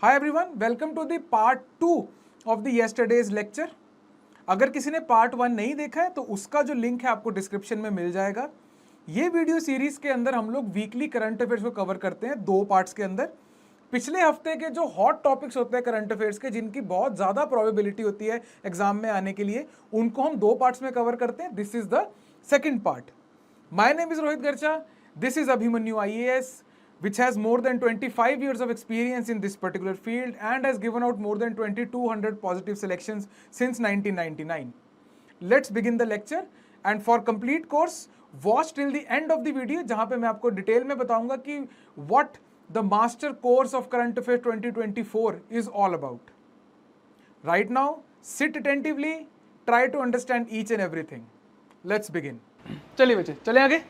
Hi everyone, welcome to the part 2 of the yesterday's lecture. अगर किसी ने part 1 नहीं देखा है तो उसका जो लिंक है आपको डिस्क्रिप्शन में मिल जाएगा। ये वीडियो सीरीज के अंदर हम लोग वीकली करंट अफेयर्स को कवर करते हैं 2 पार्ट्स के अंदर। पिछले हफ्ते के जो हॉट टॉपिक्स होते हैं करंट अफेयर्स के, जिनकी बहुत ज़्यादा प्रोबेबिलिटी होती है एग्जाम में आने के लिए, उनको हम 2 पार्ट्स में कवर करते हैं। This is the second part. My name is Rohit गर्चा, this is Abhimanyu IAS, which has more than 25 years of experience in this particular field and has given out more than 2200 positive selections since 1999. Let's begin the lecture, and for complete course watch till the end of the video, जहां पे मैं आपको detail में बताऊंगा कि what the master course of current affairs 2024 is all about. Right now sit attentively, try to understand each and everything. Let's begin. चलिए बच्चे, चले आगे।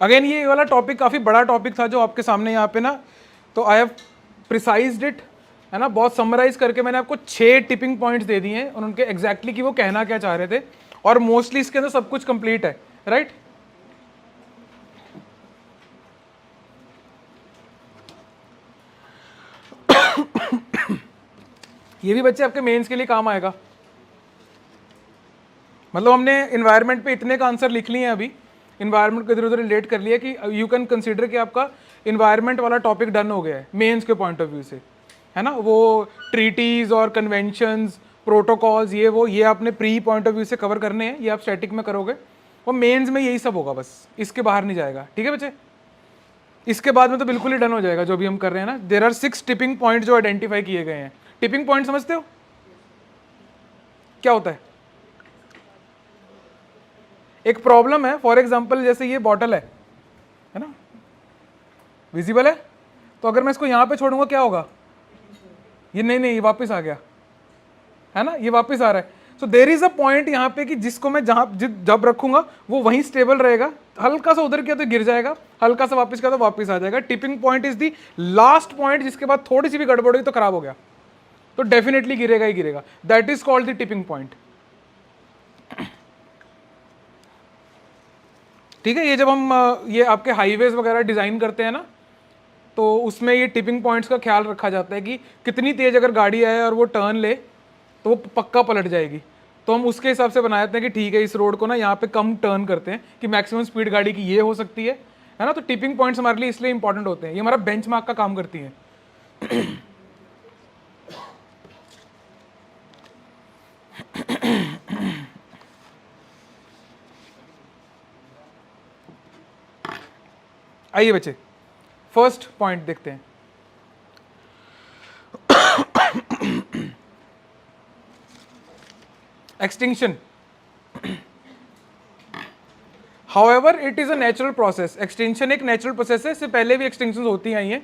अगेन ये वाला टॉपिक काफ़ी बड़ा टॉपिक था जो आपके सामने यहाँ पे ना, तो आई हैव प्रिसाइज्ड इट, है ना। बहुत समराइज करके मैंने आपको 6 टिपिंग पॉइंट्स दे दिए हैं और उनके एग्जैक्टली कि वो कहना क्या चाह रहे थे, और मोस्टली इसके अंदर सब कुछ कंप्लीट है, राइट। ये भी बच्चे आपके मेंस के लिए काम आएगा। मतलब हमने इन्वायरमेंट पे इतने का आंसर लिख लिए हैं अभी, इन्वायरमेंट को इधर उधर रिलेट कर लिया कि यू कैन कंसीडर कि आपका इन्वायरमेंट वाला टॉपिक डन हो गया है मेंस के पॉइंट ऑफ व्यू से, है ना। वो ट्रीटीज और कन्वेंशंस, प्रोटोकॉल्स, ये आपने प्री पॉइंट ऑफ व्यू से कवर करने हैं, ये आप स्टैटिक में करोगे, वो मेंस में यही सब होगा, बस इसके बाहर नहीं जाएगा, ठीक है बच्चे। इसके बाद में तो बिल्कुल ही डन हो जाएगा जो भी हम कर रहे हैं ना। देयर आर 6 टिपिंग पॉइंट जो आइडेंटिफाई किए गए हैं। टिपिंग पॉइंट समझते हो क्या होता है? एक प्रॉब्लम है, फॉर एग्जाम्पल जैसे ये बॉटल है ना, विजिबल है, तो अगर मैं इसको यहां पे छोड़ूंगा क्या होगा? ये नहीं, ये वापस आ गया, है ना, ये वापस आ रहा है। So there is a point यहाँ पे कि जिसको मैं जब रखूंगा वो वहीं स्टेबल रहेगा, हल्का सा उधर किया तो गिर जाएगा, हल्का सा वापस किया तो वापस आ जाएगा। Tipping point is the last point, जिसके बाद थोड़ी सी भी गड़बड़ हुई तो खराब हो गया, तो डेफिनेटली गिरेगा ही गिरेगा। That is called the tipping point, ठीक है। ये जब हम ये आपके हाईवेज वगैरह डिज़ाइन करते हैं ना, तो उसमें ये टिपिंग पॉइंट्स का ख्याल रखा जाता है कि कितनी तेज़ अगर गाड़ी आए और वो टर्न ले तो वो पक्का पलट जाएगी, तो हम उसके हिसाब से बनाते हैं कि ठीक है इस रोड को ना यहाँ पे कम टर्न करते हैं कि मैक्सिमम स्पीड गाड़ी की ये हो सकती है ना। तो टिपिंग पॉइंट्स हमारे लिए इसलिए इंपॉर्टेंट होते हैं, ये हमारा बेंचमार्क का काम करती है। आइए बच्चे, फर्स्ट पॉइंट देखते हैं। Extinction, however it is a natural process. Extinction एक नेचुरल प्रोसेस है, इससे पहले भी एक्सटिंक्शन होती आई हैं।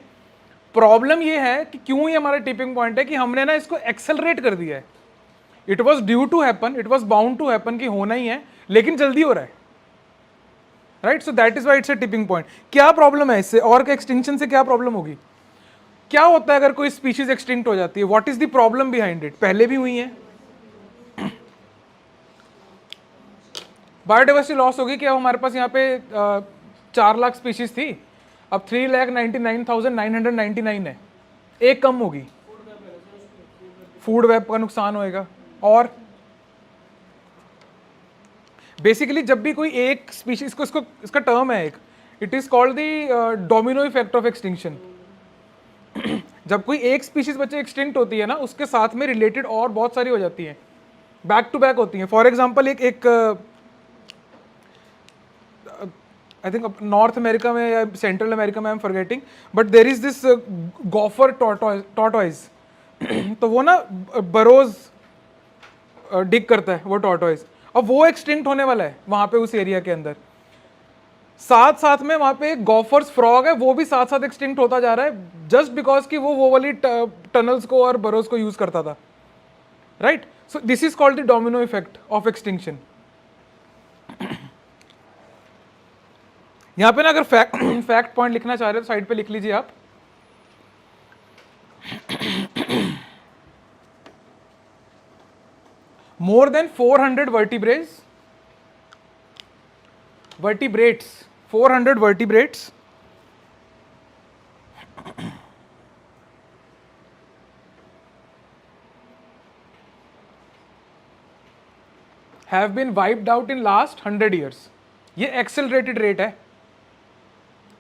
प्रॉब्लम ये है कि क्यों ये हमारा टिपिंग पॉइंट है कि हमने ना इसको एक्सेलरेट कर दिया है। It was due to happen, it was bound to happen कि होना ही है, लेकिन जल्दी हो रहा है, right. So that is why it's a tipping point. क्या प्रॉब्लम है इससे, और एक्सटिंक्शन से क्या प्रॉब्लम होगी? क्या होता है अगर कोई स्पीशीज एक्सटिंक्ट हो जाती है? What is the problem behind it? पहले भी हुई है, बायोडाइवर्सिटी लॉस होगी। क्या हमारे पास यहाँ पे 4 लाख स्पीशीज थी, अब 3,99,999 है, एक कम होगी, फूड वेब का नुकसान होएगा। और बेसिकली जब भी कोई एक स्पीशीज को, इसका टर्म है एक, it is called the domino effect of extinction. जब कोई एक स्पीशीज बच्चे एक्सटिंक्ट होती है ना, उसके साथ में रिलेटेड और बहुत सारी हो जाती हैं, बैक टू बैक होती हैं। फॉर एग्जाम्पल एक आई थिंक नॉर्थ अमेरिका में या सेंट्रल अमेरिका में, I am forgetting, but there is this gopher tortoise. तो वो ना बरोज डिग करता है वो टॉर्टॉइज, अब वो एक्सटिंक्ट होने वाला है वहां पे उस एरिया के अंदर। साथ साथ में वहां पे एक गॉफर्स फ्रॉग है, वो भी साथ साथ एक्सटिंक्ट होता जा रहा है, जस्ट बिकॉज कि वो वाली टनल्स को और बरोज को यूज करता था, right. So this is called the domino effect of extinction. यहां पे ना अगर फैक्ट पॉइंट लिखना चाह रहे हो तो साइड पे लिख लीजिए आप। more than 400 vertebrates, 400 vertebrates have been wiped out in last 100 years. ये एक्सेलरेटेड रेट है.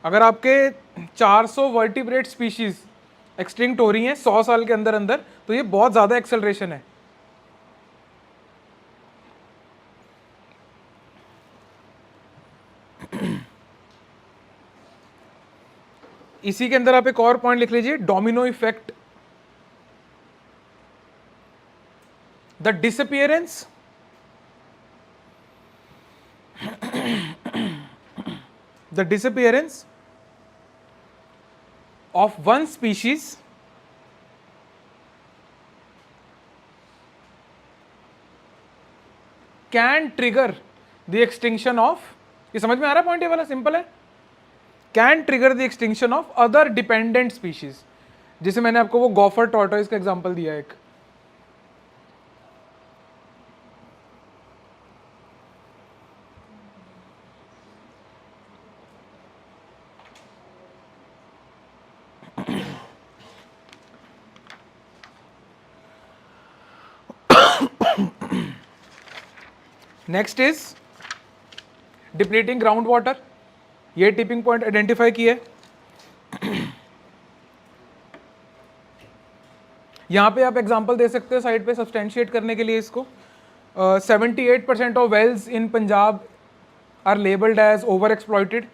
अगर आपके 400 वर्टिब्रेट स्पीशीज एक्सटिंक्ट हो रही हैं 100 साल के अंदर अंदर, तो ये बहुत ज्यादा एक्सेलरेशन है. इसी के अंदर आप एक और पॉइंट लिख लीजिए, domino effect. The disappearance of one species can trigger the extinction of, ये समझ में आ रहा है पॉइंट? ये वाला सिंपल है. Can trigger the extinction of other dependent species. जिसे मैंने आपको वो गॉफर टॉर्टोइस का एग्जांपल दिया एक. Next is depleting ground water. ये टिपिंग पॉइंट आइडेंटिफाई किए. यहां पे आप एग्जांपल दे सकते हो साइड पे सब्सटेंशिएट करने के लिए इसको. 78% of wells in Punjab are labelled as over exploited.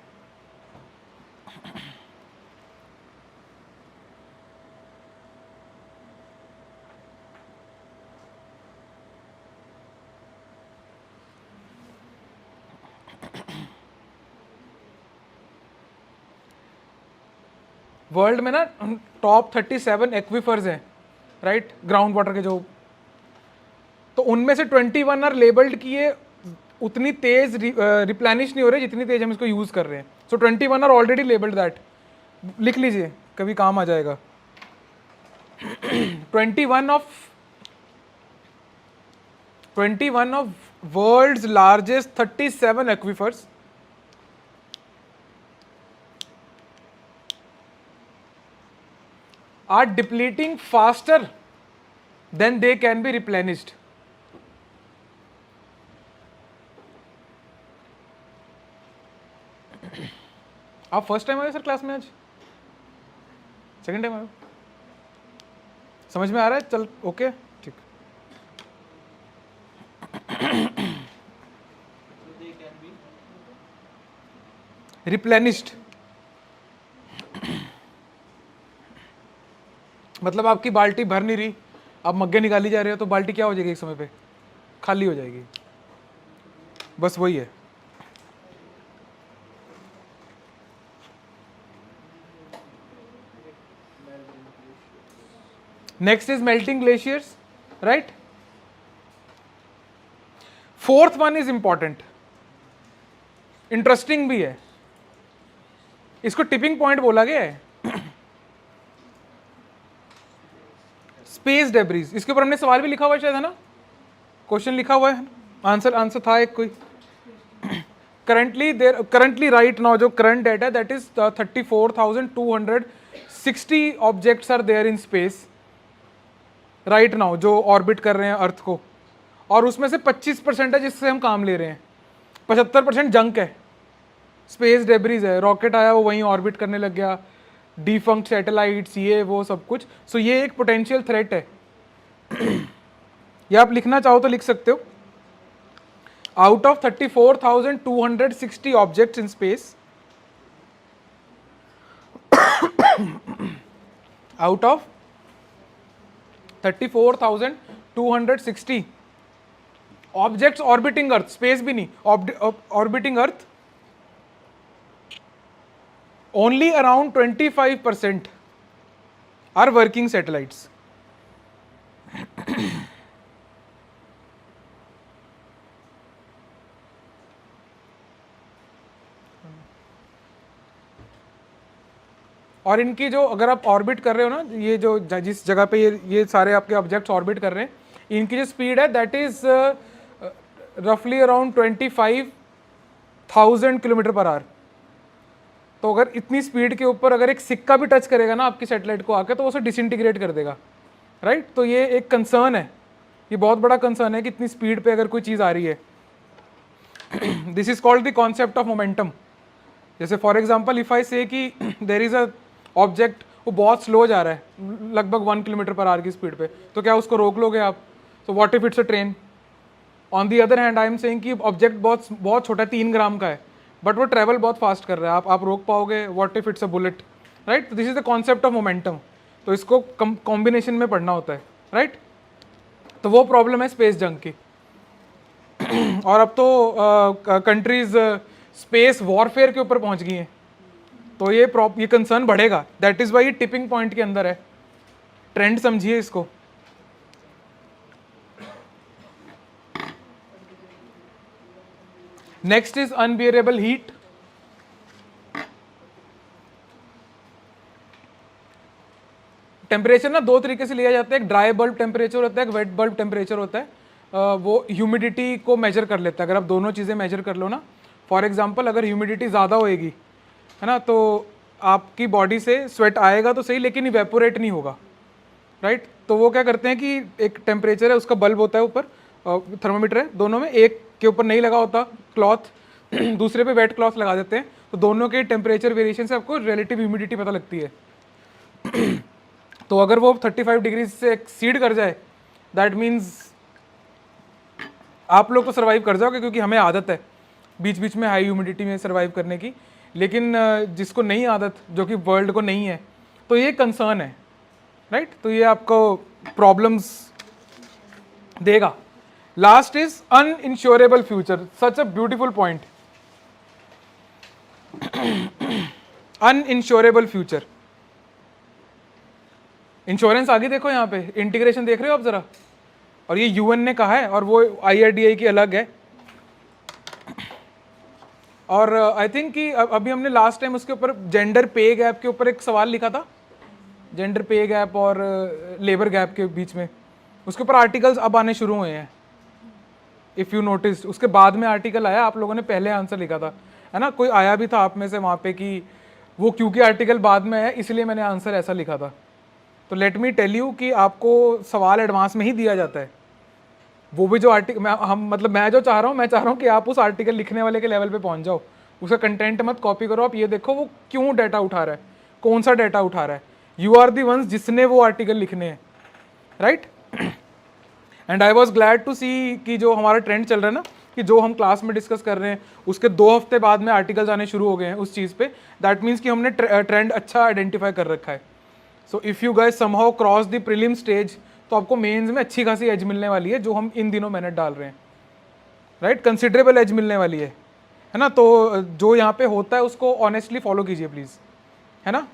World में ना टॉप 37 एक्विफर्स हैं, राइट, ग्राउंड वाटर के जो. तो उनमें से 21 आर लेबल्ड किए उतनी तेज रिप्लेनिश नहीं हो रहे जितनी तेज हम इसको यूज कर रहे हैं. So 21 are already labelled that. लिख लीजिए, कभी काम आ जाएगा. 21 of world's largest 37 aquifers are depleting faster than they can be replenished. आप फर्स्ट टाइम आए सर क्लास में? आज सेकंड टाइम आए? समझ में आ रहा है? चल ओके ठीक. रिप्लेनिश्ड मतलब आपकी बाल्टी भर नहीं रही, आप मग्गे निकाली जा रहे हो तो बाल्टी क्या हो जाएगी एक समय पे? खाली हो जाएगी. बस वही है. Next is melting glaciers, right. Fourth one is important, interesting भी है. इसको टिपिंग पॉइंट बोला गया है. Space debris. इसके ऊपर हमने सवाल भी लिखा हुआ है शायद, है ना? क्वेश्चन लिखा हुआ है, आंसर था एक कोई. करंटली राइट नाउ जो current data that is 34,260 objects are there in space right now, जो ऑर्बिट कर रहे हैं अर्थ को. और उसमें से 25% है जिससे हम काम ले रहे हैं. 75% जंक है, स्पेस डेब्रीज है. रॉकेट आया, वो वहीं ऑर्बिट करने लग गया. डिफंक्ट सैटेलाइट्स, ये वो सब कुछ. सो ये एक पोटेंशियल थ्रेट है. ये आप लिखना चाहो तो लिख सकते हो. Out of 34,260 objects in space, out of 34,260 objects orbiting earth, space भी नहीं, orbiting earth, only around 25% are working satellites. और इनकी जो, अगर आप ऑर्बिट कर रहे हो ना, ये जो जिस जगह पे ये सारे आपके ऑब्जेक्ट्स ऑर्बिट कर रहे हैं, इनकी जो स्पीड है दैट इज रफली अराउंड 25,000 किलोमीटर पर आवर। तो अगर इतनी स्पीड के ऊपर अगर एक सिक्का भी टच करेगा ना आपकी सैटेलाइट को आके, तो वो उसे डिसइंटीग्रेट कर देगा, राइट। तो ये एक कंसर्न है, ये बहुत बड़ा कंसर्न है कि इतनी स्पीड पे अगर कोई चीज़ आ रही है। This is called the concept of momentum. जैसे फॉर एग्जाम्पल इफ आई से कि देर इज अ ऑब्जेक्ट, वो बहुत स्लो जा रहा है, लगभग 1 किलोमीटर पर आवर की स्पीड पे, तो क्या उसको रोक लोगे आप? तो what if it's a train? On the other hand I am saying कि ऑब्जेक्ट बहुत छोटा है, 3 ग्राम का है, बट वो ट्रैवल बहुत फास्ट कर रहा है, आप रोक पाओगे? What if it's a bullet, right. This is the concept of momentum. तो इसको कॉम्बिनेशन में पढ़ना होता है, राइट। तो वो प्रॉब्लम है स्पेस जंग की। और अब तो कंट्रीज स्पेस वॉरफेयर के ऊपर पहुंच गई हैं, तो ये कंसर्न बढ़ेगा। दैट इज वाई ये टिपिंग पॉइंट के अंदर है। ट्रेंड समझिए इसको। Next is unbearable heat. Temperature ना 2 तरीके से लिया जाता है, एक ड्राई बल्ब टेम्परेचर होता है, एक वेट बल्ब टेम्परेचर होता है। वो ह्यूमिडिटी को मेजर कर लेता है। अगर आप दोनों चीज़ें मेजर कर लो ना, फॉर एग्जांपल अगर ह्यूमिडिटी ज़्यादा होएगी, है ना, तो आपकी बॉडी से स्वेट आएगा तो सही, लेकिन इवेपोरेट नहीं होगा, राइट। तो वो क्या करते हैं कि एक टेम्परेचर है, उसका बल्ब होता है ऊपर, थर्मोमीटर है, दोनों में एक के ऊपर नहीं लगा होता क्लॉथ, दूसरे पे वेट क्लॉथ लगा देते हैं, तो दोनों के टेम्परेचर वेरिएशन से आपको रिलेटिव ह्यूमिडिटी पता लगती है। तो अगर वो 35 डिग्री से एक्सीड कर जाए, दैट मीन्स आप लोग तो सर्वाइव कर जाओगे, क्योंकि हमें आदत है बीच बीच में हाई ह्यूमिडिटी में सर्वाइव करने की। लेकिन जिसको नहीं आदत, जो कि वर्ल्ड को नहीं है, तो ये कंसर्न है, राइट। तो ये आपको प्रॉब्लम्स देगा। Last is uninsurable future, such a beautiful point. Uninsurable future, insurance आगे देखो, यहाँ पे इंटीग्रेशन देख रहे हो आप जरा, और ये यूएन ने कहा है और वो आईआरडीआई की अलग है। और आई थिंक कि अभी हमने लास्ट टाइम उसके ऊपर जेंडर पे गैप के ऊपर एक सवाल लिखा था, जेंडर पे गैप और लेबर गैप के बीच में, उसके ऊपर आर्टिकल्स अब आने शुरू हुए हैं। इफ़ यू नोटिस, उसके बाद में आर्टिकल आया, आप लोगों ने पहले आंसर लिखा था, है ना। कोई आया भी था आप में से वहाँ पे कि वो क्योंकि आर्टिकल बाद में है इसलिए मैंने आंसर ऐसा लिखा था। तो लेट मी टेल यू कि आपको सवाल एडवांस में ही दिया जाता है। वो भी जो आर्टिकल मैं जो चाह रहा हूँ, मैं चाह रहा हूँ कि आप उस आर्टिकल लिखने वाले के लेवल पे पहुँच जाओ। उसका कंटेंट मत कॉपी करो, आप ये देखो वो क्यों डाटा उठा रहा है, कौन सा डाटा उठा रहा है। यू आर दी वंस जिसने वो आर्टिकल लिखने हैं, right. And I was glad to see कि जो हमारा ट्रेंड चल रहा है ना, कि जो हम क्लास में डिस्कस कर रहे हैं उसके 2 हफ्ते बाद में आर्टिकल्स आने शुरू हो गए हैं उस चीज़ पे। दैट मीन्स कि हमने ट्रेंड अच्छा आइडेंटिफाई कर रखा है। So if you guys somehow cross the prelim stage, तो आपको मेंस में अच्छी खासी एज मिलने वाली है, जो हम इन दिनों मेहनत डाल रहे हैं, राइट। कंसिडरेबल एज मिलने वाली है ना। तो जो यहाँ पे होता है उसको ऑनेस्टली फॉलो कीजिए प्लीज़, है ना।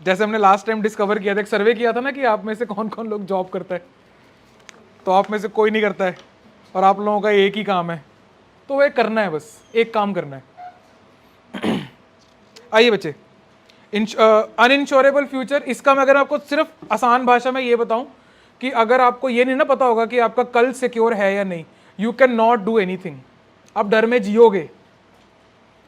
जैसे हमने लास्ट टाइम डिस्कवर किया था, एक सर्वे किया था ना कि आप में से कौन कौन लोग जॉब करता है, तो आप में से कोई नहीं करता है, और आप लोगों का एक ही काम है, तो वो करना है, बस एक काम करना है। आइए बच्चे, अनइंश्योरेबल फ्यूचर, इसका मैं अगर आपको सिर्फ आसान भाषा में ये बताऊं कि अगर आपको ये नहीं ना पता होगा कि आपका कल सिक्योर है या नहीं, you cannot do anything. आप डर में जियोगे।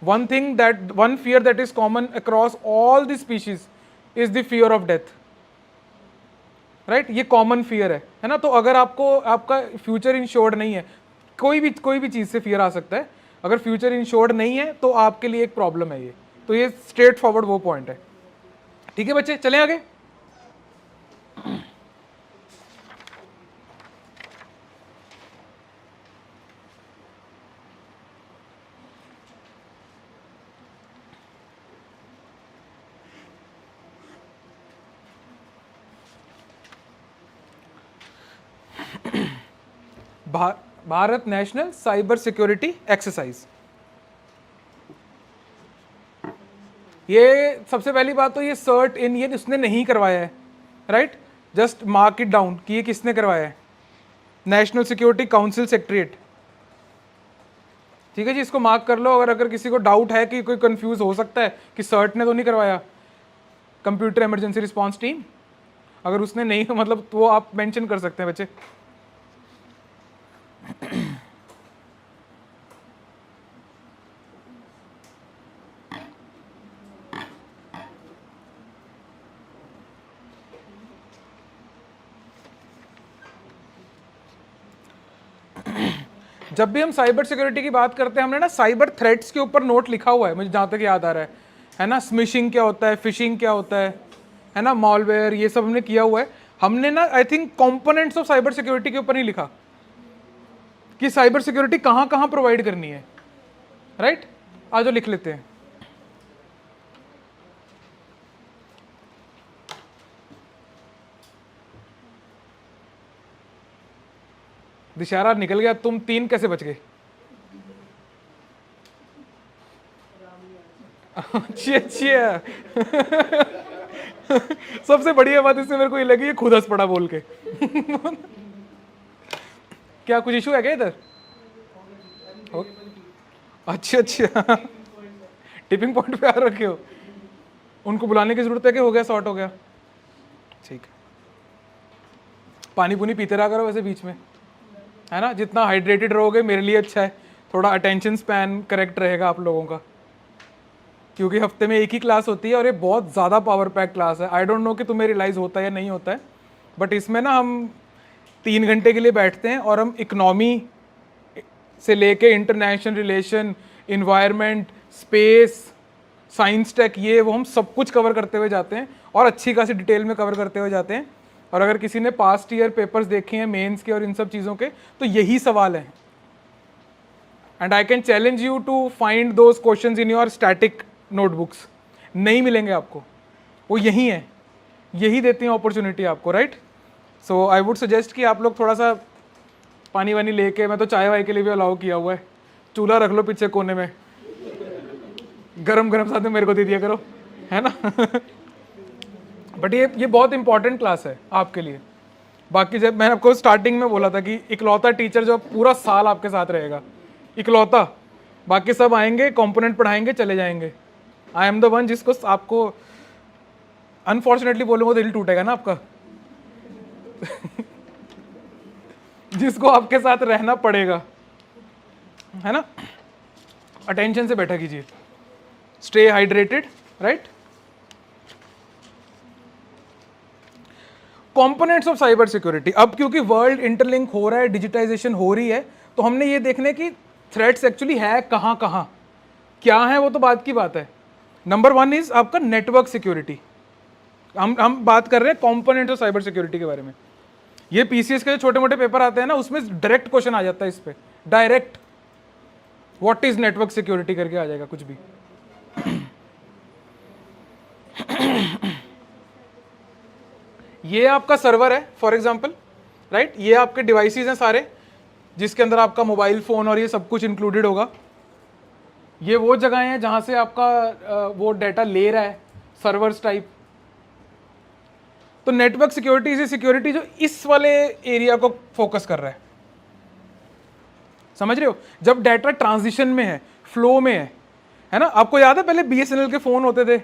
One fear that is common across all the species is the fear of death, right. ये कॉमन फियर है ना। तो अगर आपको आपका फ्यूचर इंश्योर्ड नहीं है, कोई भी चीज़ से फियर आ सकता है, अगर फ्यूचर इंश्योर्ड नहीं है तो आपके लिए एक प्रॉब्लम है ये। तो ये स्ट्रेट फॉरवर्ड वो पॉइंट है। ठीक है बच्चे, चलें आगे। Bharat national cyber security exercise. ये सबसे पहली बात तो ये सर्ट इन ये उसने नहीं करवाया है, right. Just mark it down कि ये किसने करवाया है, नेशनल सिक्योरिटी काउंसिल सेक्रेटरीट। ठीक है जी, इसको मार्क कर लो। अगर किसी को डाउट है कि कोई कंफ्यूज हो सकता है कि सर्ट ने तो नहीं करवाया, कंप्यूटर इमरजेंसी रिस्पांस टीम, अगर उसने नहीं मतलब तो वो आप मेंशन कर सकते हैं बच्चे, जब भी हम साइबर सिक्योरिटी की बात करते हैं, हमने ना साइबर थ्रेट्स के ऊपर नोट लिखा हुआ है, मुझे जहाँ तक याद आ रहा है ना। स्मिशिंग क्या होता है, फिशिंग क्या होता है ना, मॉलवेयर, ये सब हमने किया हुआ है। हमने ना I think components of cyber security के ऊपर नहीं लिखा कि साइबर सिक्योरिटी कहाँ कहाँ प्रोवाइड करनी है, राइट? आज लिख लेते हैं। दिशारा निकल गया, तुम 3 कैसे बच गए? अच्छा सबसे बढ़िया बात इसमें मेरे को ये लगी, ये खुद हंस पड़ा बोल के। क्या कुछ इशू है क्या इधर? अच्छा टिपिंग पॉइंट पे आ रखे हो, उनको बुलाने की जरूरत है कि हो गया, सॉर्ट हो गया? ठीक है, पानी पुनी पीते रहा करो वैसे बीच में, है ना। जितना हाइड्रेटेड रहोगे मेरे लिए अच्छा है, थोड़ा अटेंशन स्पैन करेक्ट रहेगा आप लोगों का, क्योंकि हफ्ते में एक ही क्लास होती है और ये बहुत ज़्यादा पावर पैक क्लास है। आई डोंट नो कि तुम्हें रियलाइज़ होता है या नहीं होता है, बट इसमें ना हम 3 घंटे के लिए बैठते हैं और हम इकोनॉमी से लेके international relation, environment, space, science tech, ये वो हम सब कुछ कवर करते हुए जाते हैं और अच्छी खासी डिटेल में कवर करते हुए जाते हैं। और अगर किसी ने पास्ट ईयर पेपर्स देखे हैं मेंस के और इन सब चीज़ों के, तो यही सवाल है। And I can challenge you to find those questions in your static notebooks, नहीं मिलेंगे आपको, वो यही है, यही देती हैं अपॉर्चुनिटी आपको, right? So I would suggest कि आप लोग थोड़ा सा पानी वानी लेके, मैं तो चाय वाय के लिए भी अलाउ किया हुआ है, चूल्हा रख लो पीछे कोने में, गरम गरम साथ में मेरे को दे दिया करो, है ना। बट ये बहुत इंपॉर्टेंट क्लास है आपके लिए। बाकी जब मैंने आपको स्टार्टिंग में बोला था कि इकलौता टीचर जो पूरा साल आपके साथ रहेगा, इकलौता, बाकी सब आएंगे, कंपोनेंट पढ़ाएंगे, चले जाएंगे। आई एम द वन जिसको आपको अनफॉर्चुनेटली बोलूंगा, दिल टूटेगा ना आपका। जिसको आपके साथ रहना पड़ेगा, है ना। अटेंशन से बैठा कीजिए, stay hydrated, right. Components of cyber security. अब क्योंकि वर्ल्ड इंटरलिंक हो रहा है, डिजिटाइजेशन हो रही है, तो हमने ये देखने की थ्रेट्स एक्चुअली है कहाँ कहाँ, क्या है, वो तो बात की बात है। नंबर 1 इज आपका नेटवर्क सिक्योरिटी। हम बात कर रहे हैं कंपोनेंट्स ऑफ साइबर सिक्योरिटी के बारे में। ये पीसीएस के जो छोटे मोटे पेपर आते हैं ना, उसमें डायरेक्ट क्वेश्चन आ जाता है इस पे, direct what is network security करके आ जाएगा कुछ भी। ये आपका सर्वर है फॉर एग्जांपल, राइट। ये आपके डिवाइसेस हैं सारे, जिसके अंदर आपका मोबाइल फोन और ये सब कुछ इंक्लूडेड होगा। ये वो जगह हैं जहां से आपका वो डाटा ले रहा है, सर्वर्स टाइप। तो नेटवर्क सिक्योरिटी इज सिक्योरिटी जो इस वाले एरिया को फोकस कर रहा है, समझ रहे हो। जब डाटा ट्रांजिशन में है, फ्लो में है ना। आपको याद है पहले बीएसएनएल के फोन होते थे,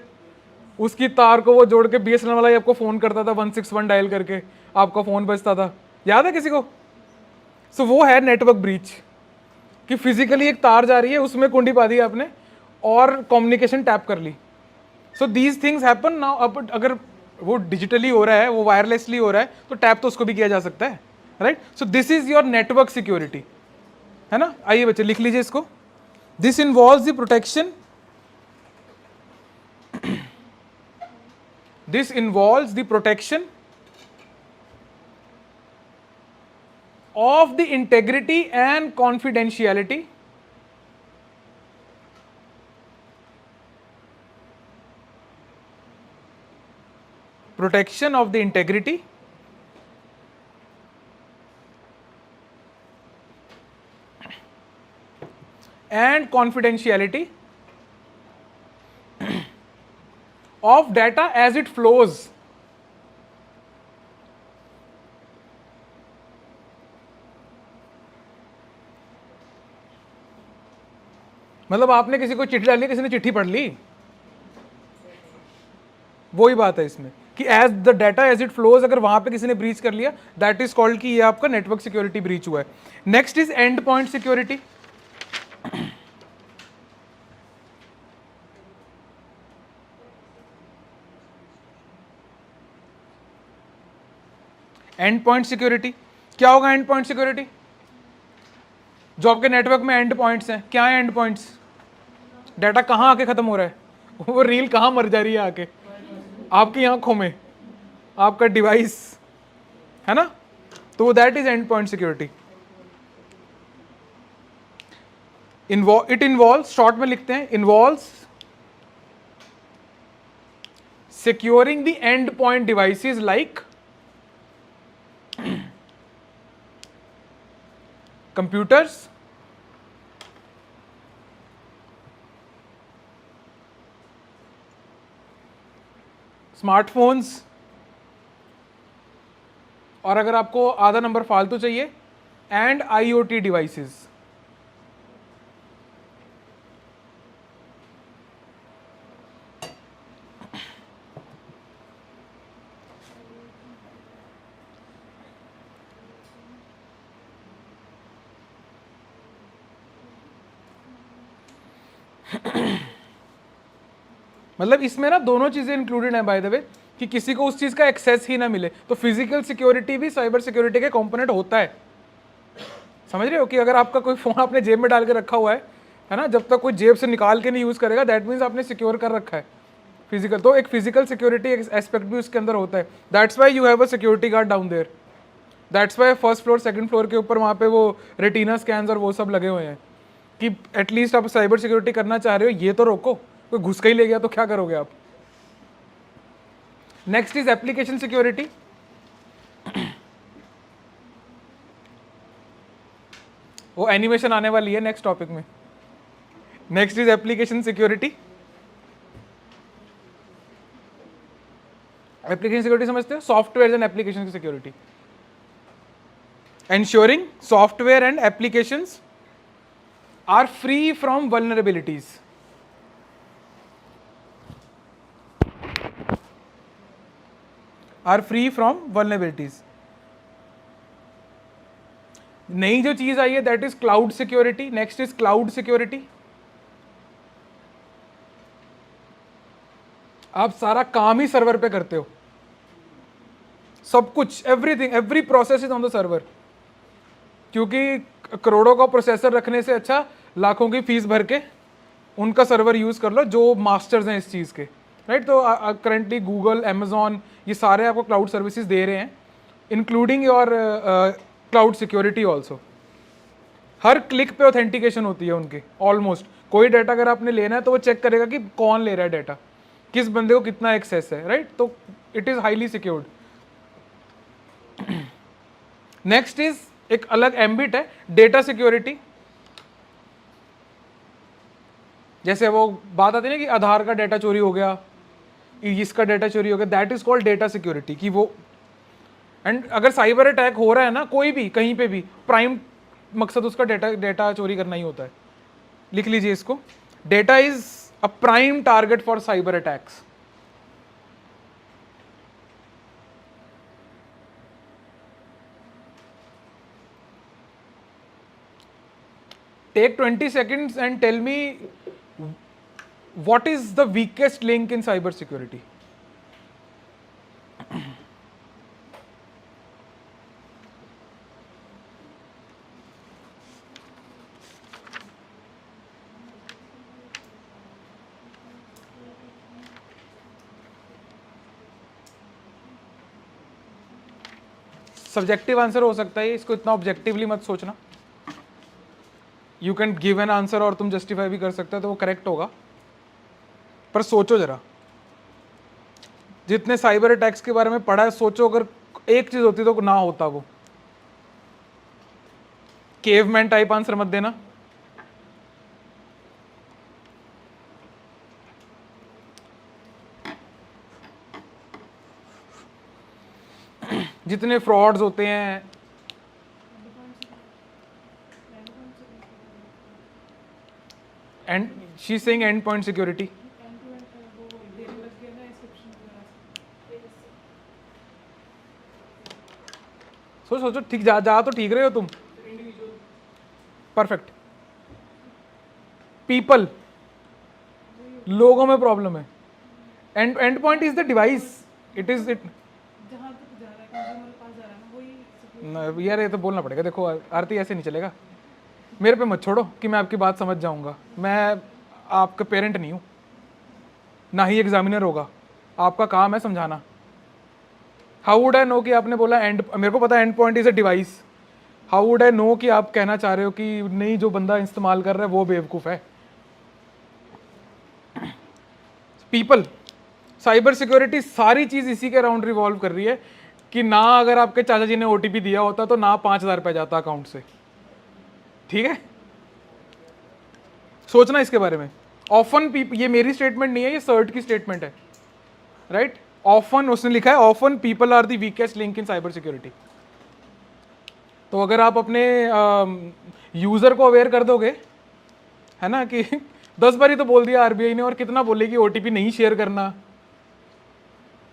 उसकी तार को वो जोड़ के बीएसएनएल वाला ही आपको फोन करता था, 161 डायल करके आपका फोन बजता था, याद है किसी को? सो वो है नेटवर्क ब्रीच, कि फिजिकली एक तार जा रही है, उसमें कुंडी पा दी आपने और कम्युनिकेशन टैप कर ली। So these things happen now. अब अगर वो डिजिटली हो रहा है, वो वायरलेसली हो रहा है, तो टैप तो उसको भी किया जा सकता है, right. So this is your network security, है ना। आइए बच्चे लिख लीजिए इसको। This involves the protection, this involves the protection of the integrity and confidentiality protection of the integrity and confidentiality of data as it flows। मतलब आपने किसी को चिट्ठी डाली, किसी ने चिट्ठी पढ़ ली, वही बात है इसमें कि as the data as it flows, अगर वहां पे किसी ने ब्रीच कर लिया, दैट इज कॉल्ड कि ये आपका नेटवर्क सिक्योरिटी ब्रीच हुआ है। Next is and point security. And point security क्या होगा? एंड पॉइंट सिक्योरिटी जो आपके नेटवर्क में एंड पॉइंट्स हैं, क्या है एंड पॉइंट्स? डाटा कहाँ आके खत्म हो रहा है? वो रील कहाँ मर जा रही है आके? आपकी आंखों में, आपका डिवाइस, है ना? तो that is and point security. It involve, short में लिखते हैं, involves securing the endpoint devices like computers, smartphones, और अगर आपको आधा नंबर फालतू चाहिए, and IoT devices। मतलब इसमें ना दोनों चीजें इंक्लूडेड हैं बाय द वे, कि किसी को उस चीज का एक्सेस ही ना मिले। तो फिजिकल सिक्योरिटी भी साइबर सिक्योरिटी के कंपोनेंट होता है। समझ रहे हो कि अगर आपका कोई फोन आपने जेब में डाल के रखा हुआ है ना, जब तक कोई जेब से निकाल के नहीं यूज करेगा, दैट मीन्स आपने सिक्योर कर रखा है फिजिकल। तो एक फिजिकल सिक्योरिटी एस्पेक्ट भी उसके अंदर होता है। That's why you have a security guard down there. That's why first floor second floor के ऊपर वहाँ पे वो रेटिना स्कैन्स और वो सब लगे हुए हैं, कि एटलीस्ट आप साइबर सिक्योरिटी करना चाह रहे हो, ये तो रोको, कोई घुस के ही ले गया तो क्या करोगे आप। Next is application security. वो एनिमेशन आने वाली है नेक्स्ट टॉपिक में। Next is application security. Application security समझते हो? सॉफ्टवेयर एंड एप्लीकेशन की security, ensuring software and applications are free from vulnerabilities। are free from vulnerabilities। नई जो चीज आई है that is cloud security. Next is cloud security. आप सारा काम ही सर्वर पे करते हो, सब कुछ, everything, every process is on the server. क्योंकि करोड़ों का प्रोसेसर रखने से अच्छा लाखों की फीस भर के उनका सर्वर यूज कर लो जो मास्टर्स हैं इस चीज के, राइट? तो करंटली गूगल, अमेजॉन, ये सारे आपको क्लाउड सर्विसेज दे रहे हैं, including your cloud security also. Her click पे ऑथेंटिकेशन होती है उनकी ऑलमोस्ट। कोई डाटा अगर आपने लेना है तो वो चेक करेगा कि कौन ले रहा है डाटा, किस बंदे को कितना एक्सेस है, राइट? तो it is highly secured. Next is एक अलग एम्बिट है, डेटा सिक्योरिटी। जैसे वो बात आती है ना कि आधार का डेटा चोरी हो गया, इसका डेटा चोरी हो गया, that is called data security. कि वो, एंड अगर साइबर अटैक हो रहा है ना कोई भी कहीं पे भी, प्राइम मकसद उसका डेटा चोरी करना ही होता है। लिख लीजिए इसको, data is a prime target for cyber attacks. Take 20 seconds and tell me what is the weakest link in cyber security? Subjective answer हो सकता है, इसको इतना ऑब्जेक्टिवली मत सोचना। You can give an answer और तुम जस्टिफाई भी कर सकते हो तो वो करेक्ट होगा, पर सोचो जरा। जितने साइबर अटैक्स के बारे में पढ़ा है, सोचो अगर एक चीज होती तो ना होता वो। केवमैन टाइप आंसर मत देना। जितने फ्रॉड्स होते हैं, and she saying and point security. सोचो ठीक, जा तो ठीक रहे हो तुम, परफेक्ट। पीपल, लोगों में प्रॉब्लम है। And point is the device, it is it. यार ये तो बोलना पड़ेगा। देखो आरती, ऐसे नहीं चलेगा। मेरे पे मत छोड़ो कि मैं आपकी बात समझ जाऊंगा। मैं आपका पेरेंट नहीं हूँ, ना ही एग्जामिनर होगा। आपका काम है समझाना। हाउ वुड आई नो कि आपने बोला एंड, मेरे को पता and point is a device. How would I know कि आप कहना चाह रहे हो कि नहीं, जो बंदा इस्तेमाल कर रहा है वो बेवकूफ़ है। पीपल, साइबर सिक्योरिटी सारी चीज़ इसी के अराउंड रिवॉल्व कर रही है कि ना अगर आपके चाचा जी ने ओटीपी दिया होता तो ना 5,000 रुपये जाता अकाउंट से। ठीक है, सोचना इसके बारे में। ऑफन ये मेरी स्टेटमेंट नहीं है, ये सर्ट की स्टेटमेंट है, राइट। ऑफन उसने लिखा है, often people are the weakest link in cyber security. तो अगर आप अपने यूजर को अवेयर कर दोगे, है ना, कि 10 बार ही तो बोल दिया आरबीआई ने, और कितना बोलेगी ओटीपी नहीं शेयर करना,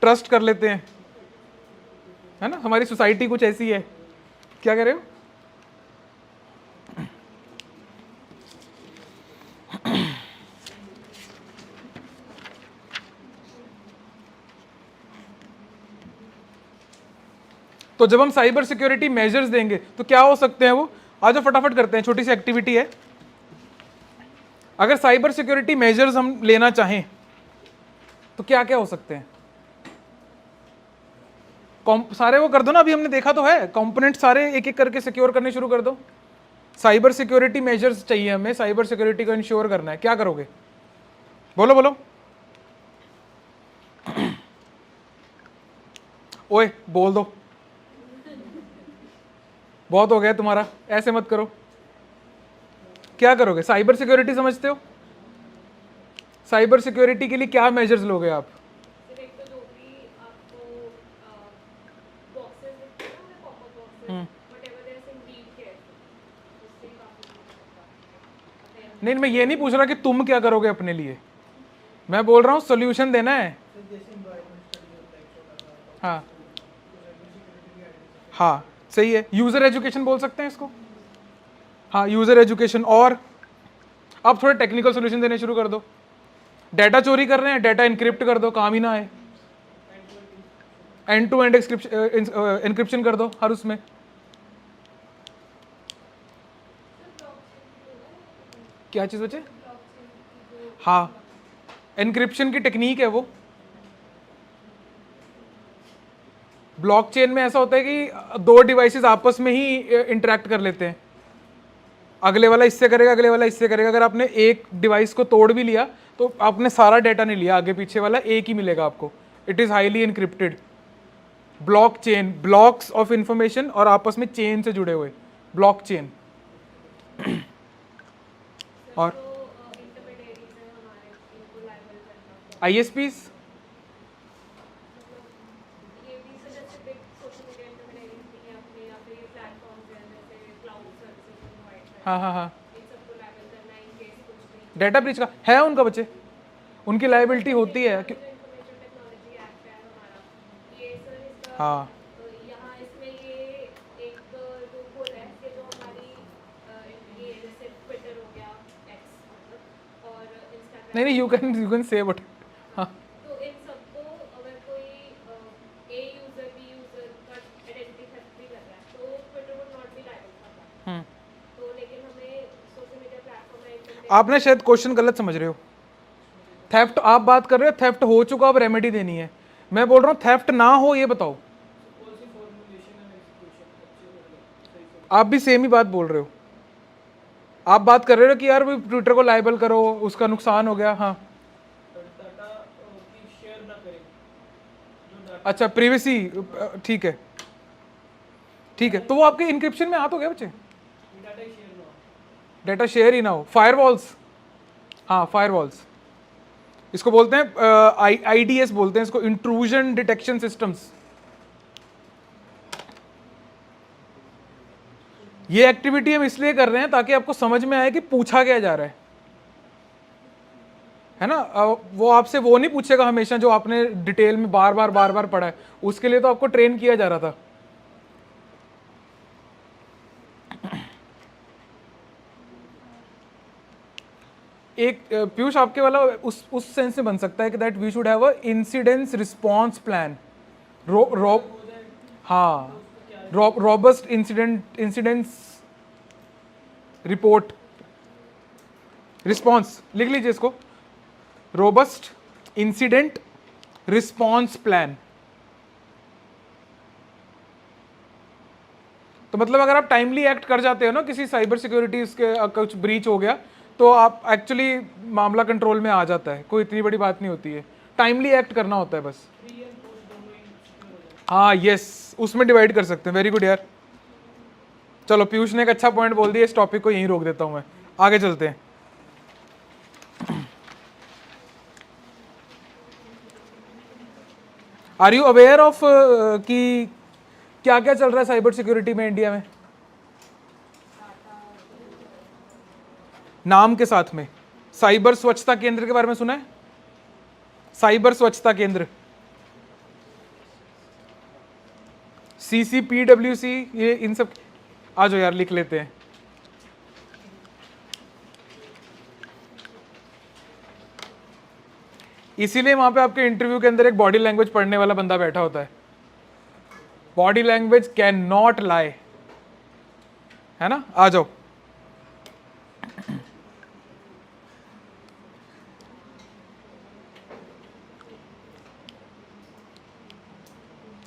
ट्रस्ट कर लेते हैं, है ना। हमारी सोसाइटी कुछ ऐसी है। क्या कह रहे हो? तो जब हम साइबर सिक्योरिटी मेजर्स देंगे तो क्या हो सकते हैं वो, आज फटाफट करते हैं, छोटी सी एक्टिविटी है। अगर साइबर सिक्योरिटी मेजर्स हम लेना चाहें तो क्या क्या हो सकते हैं? सारे वो कर दो ना, अभी हमने देखा तो है, कंपोनेंट सारे एक एक करके सिक्योर करने शुरू कर दो। साइबर सिक्योरिटी मेजर्स चाहिए हमें, साइबर सिक्योरिटी को इंश्योर करना है, क्या करोगे? बोलो बोलो। ओए बोल दो, बहुत हो गया तुम्हारा, ऐसे मत करो। क्या करोगे? साइबर सिक्योरिटी समझते हो? साइबर सिक्योरिटी के लिए क्या मेजर्स लोगे आप? नहीं, मैं ये नहीं पूछ रहा कि तुम क्या करोगे अपने लिए, मैं बोल रहा हूँ सोल्यूशन देना है। हाँ हाँ, सही है। यूजर एजुकेशन बोल सकते हैं इसको। हाँ, यूजर एजुकेशन। और अब थोड़े टेक्निकल सोल्यूशन देने शुरू कर दो। डाटा चोरी कर रहे हैं, डाटा इनक्रिप्ट कर दो, काम ही ना आए। एंड टू एंड एनक्रिप्शन कर दो हर उसमें। क्या चीज बचे? हाँ, एनक्रिप्शन की टेक्निक है वो। ब्लॉकचेन में ऐसा होता है कि दो डिवाइसेस आपस में ही इंटरेक्ट कर लेते हैं, अगले वाला इससे करेगा, अगले वाला इससे करेगा। अगर आपने एक डिवाइस को तोड़ भी लिया तो आपने सारा डेटा नहीं लिया, आगे पीछे वाला एक ही मिलेगा आपको। It is highly encrypted. Blockchain, blocks of information और आपस में चेन से जुड़े हुए, ब्लॉकचेन। और आईएसपीस, हाँ हाँ हाँ, डेटा ब्रीच का है उनका बच्चे, उनकी लायबिलिटी होती है हाँ। नहीं नहीं, यू कैन से बट हाँ। आप ना शायद क्वेश्चन गलत समझ रहे हो। थेफ्ट आप बात कर रहे हो, थेफ्ट हो चुका, अब रेमेडी देनी है। मैं बोल रहा हूँ थेफ्ट ना हो, ये बताओ। आप भी सेम ही बात बोल रहे हो। आप बात कर रहे हो कि यार ट्विटर को लाइबल करो, उसका नुकसान हो गया। हाँ, अच्छा, प्रिवेसी, ठीक है ठीक है। तो वो आपके इंक्रिप्शन में आ तो गया बच्चे, डेटा शेयर ही ना हो। फायरवॉल्स, हाँ फायरवॉल्स, इसको बोलते हैं आईडीएस बोलते हैं इसको, इंट्रूजन डिटेक्शन सिस्टम्स। ये एक्टिविटी हम इसलिए कर रहे हैं ताकि आपको समझ में आए कि पूछा क्या जा रहा है ना। वो आपसे वो नहीं पूछेगा हमेशा जो आपने डिटेल में बार बार पढ़ा है, उसके लिए तो आपको ट्रेन किया जा रहा था। एक पीयूष आपके वाला उस सेंस में बन सकता है कि that we should have a incidence response plan. हाँ, रॉबस्ट इंसिडेंस रिपोर्ट, रिस्पॉन्स, लिख लीजिए इसको, रोबस्ट इंसिडेंट रिस्पॉन्स प्लान। तो मतलब अगर आप टाइमली एक्ट कर जाते हो ना किसी साइबर सिक्योरिटी के कुछ ब्रीच हो गया, तो आप एक्चुअली मामला कंट्रोल में आ जाता है, कोई इतनी बड़ी बात नहीं होती है, टाइमली एक्ट करना होता है बस। हाँ यस, उसमें डिवाइड कर सकते हैं, वेरी गुड यार। चलो पीयूष ने एक अच्छा पॉइंट बोल दिया, इस टॉपिक को यहीं रोक देता हूं मैं, आगे चलते हैं। आर यू अवेयर ऑफ कि क्या क्या चल रहा है साइबर सिक्योरिटी में इंडिया में? नाम के साथ में साइबर स्वच्छता केंद्र के बारे में सुना है? साइबर स्वच्छता केंद्र, CCPWC, ये इन सब, आ जाओ यार लिख लेते हैं। इसीलिए वहां पे आपके इंटरव्यू के अंदर एक बॉडी लैंग्वेज पढ़ने वाला बंदा बैठा होता है। Body language can not lie, है ना? आ जाओ।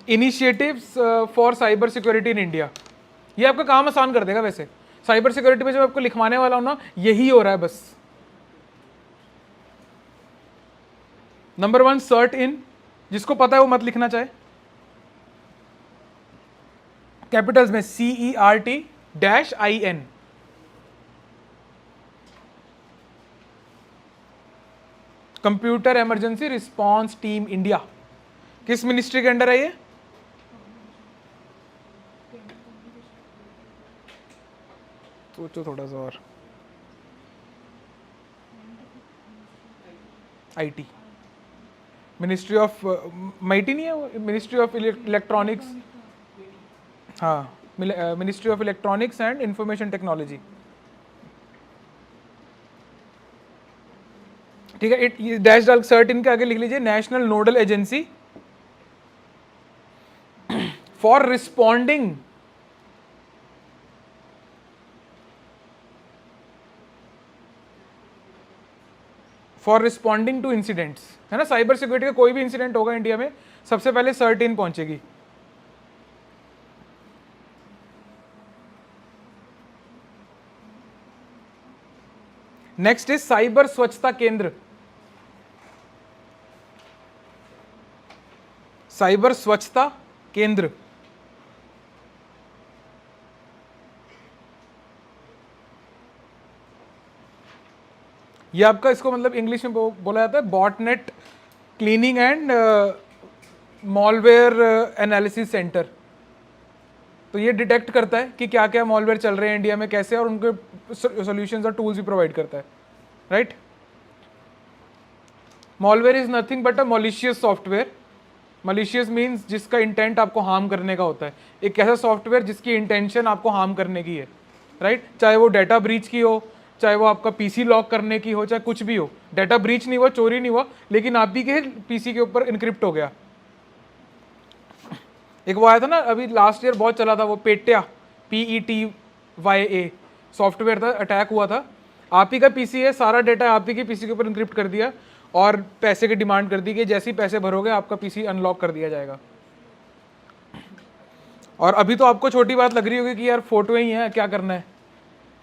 Initiatives for cyber security in India, ये आपका काम आसान कर देगा। वैसे साइबर सिक्योरिटी में जब आपको लिखवाने वाला हूं ना, यही हो रहा है बस। नंबर 1 सर्ट इन, जिसको पता है वो मत लिखना चाहे, कैपिटल्स में CERT-IN। Computer emergency response team India, किस मिनिस्ट्री के अंडर है ये? सोचो थोड़ा सा और, IT, मिनिस्ट्री ऑफ माइटी नहीं है वो, मिनिस्ट्री ऑफ इलेक्ट्रॉनिक्स, हाँ ministry of electronics and information technology. ठीक है, ये डैश डाल सर्ट इन के आगे लिख लीजिए, national nodal agency for responding to incidents, है ना? साइबर सिक्योरिटी का कोई भी इंसिडेंट होगा इंडिया में, सबसे पहले सर्ट इन पहुंचेगी। नेक्स्ट इज साइबर स्वच्छता केंद्र, साइबर स्वच्छता केंद्र, ये आपका, इसको मतलब इंग्लिश में बोला जाता है botnet cleaning and malware analysis centre. तो ये डिटेक्ट करता है कि क्या क्या मॉलवेयर चल रहे हैं इंडिया में, कैसे, और उनके सॉल्यूशंस और टूल्स भी प्रोवाइड करता है, right? Malware is nothing but a malicious software. Malicious means जिसका इंटेंट आपको हार्म करने का होता है, एक ऐसा सॉफ्टवेयर जिसकी इंटेंशन आपको हार्म करने की है, राइट? चाहे वो डाटा ब्रीच की हो, चाहे वो आपका पीसी लॉक करने की हो, चाहे कुछ भी हो, डाटा ब्रीच नहीं हुआ, चोरी नहीं हुआ, लेकिन आप भी के पीसी के ऊपर इनक्रिप्ट हो गया। एक वो आया था ना अभी लास्ट ईयर, बहुत चला था वो, पेट्या, PETYA सॉफ्टवेयर था, अटैक हुआ था, आप ही का पीसी है, सारा डाटा आप ही के पीसी के ऊपर इनक्रिप्ट कर दिया और पैसे की डिमांड कर दी कि जैसे ही पैसे भरोगे आपका पीसी अनलॉक कर दिया जाएगा। और अभी तो आपको छोटी बात लग रही होगी कि यार फोटो ही है, क्या करना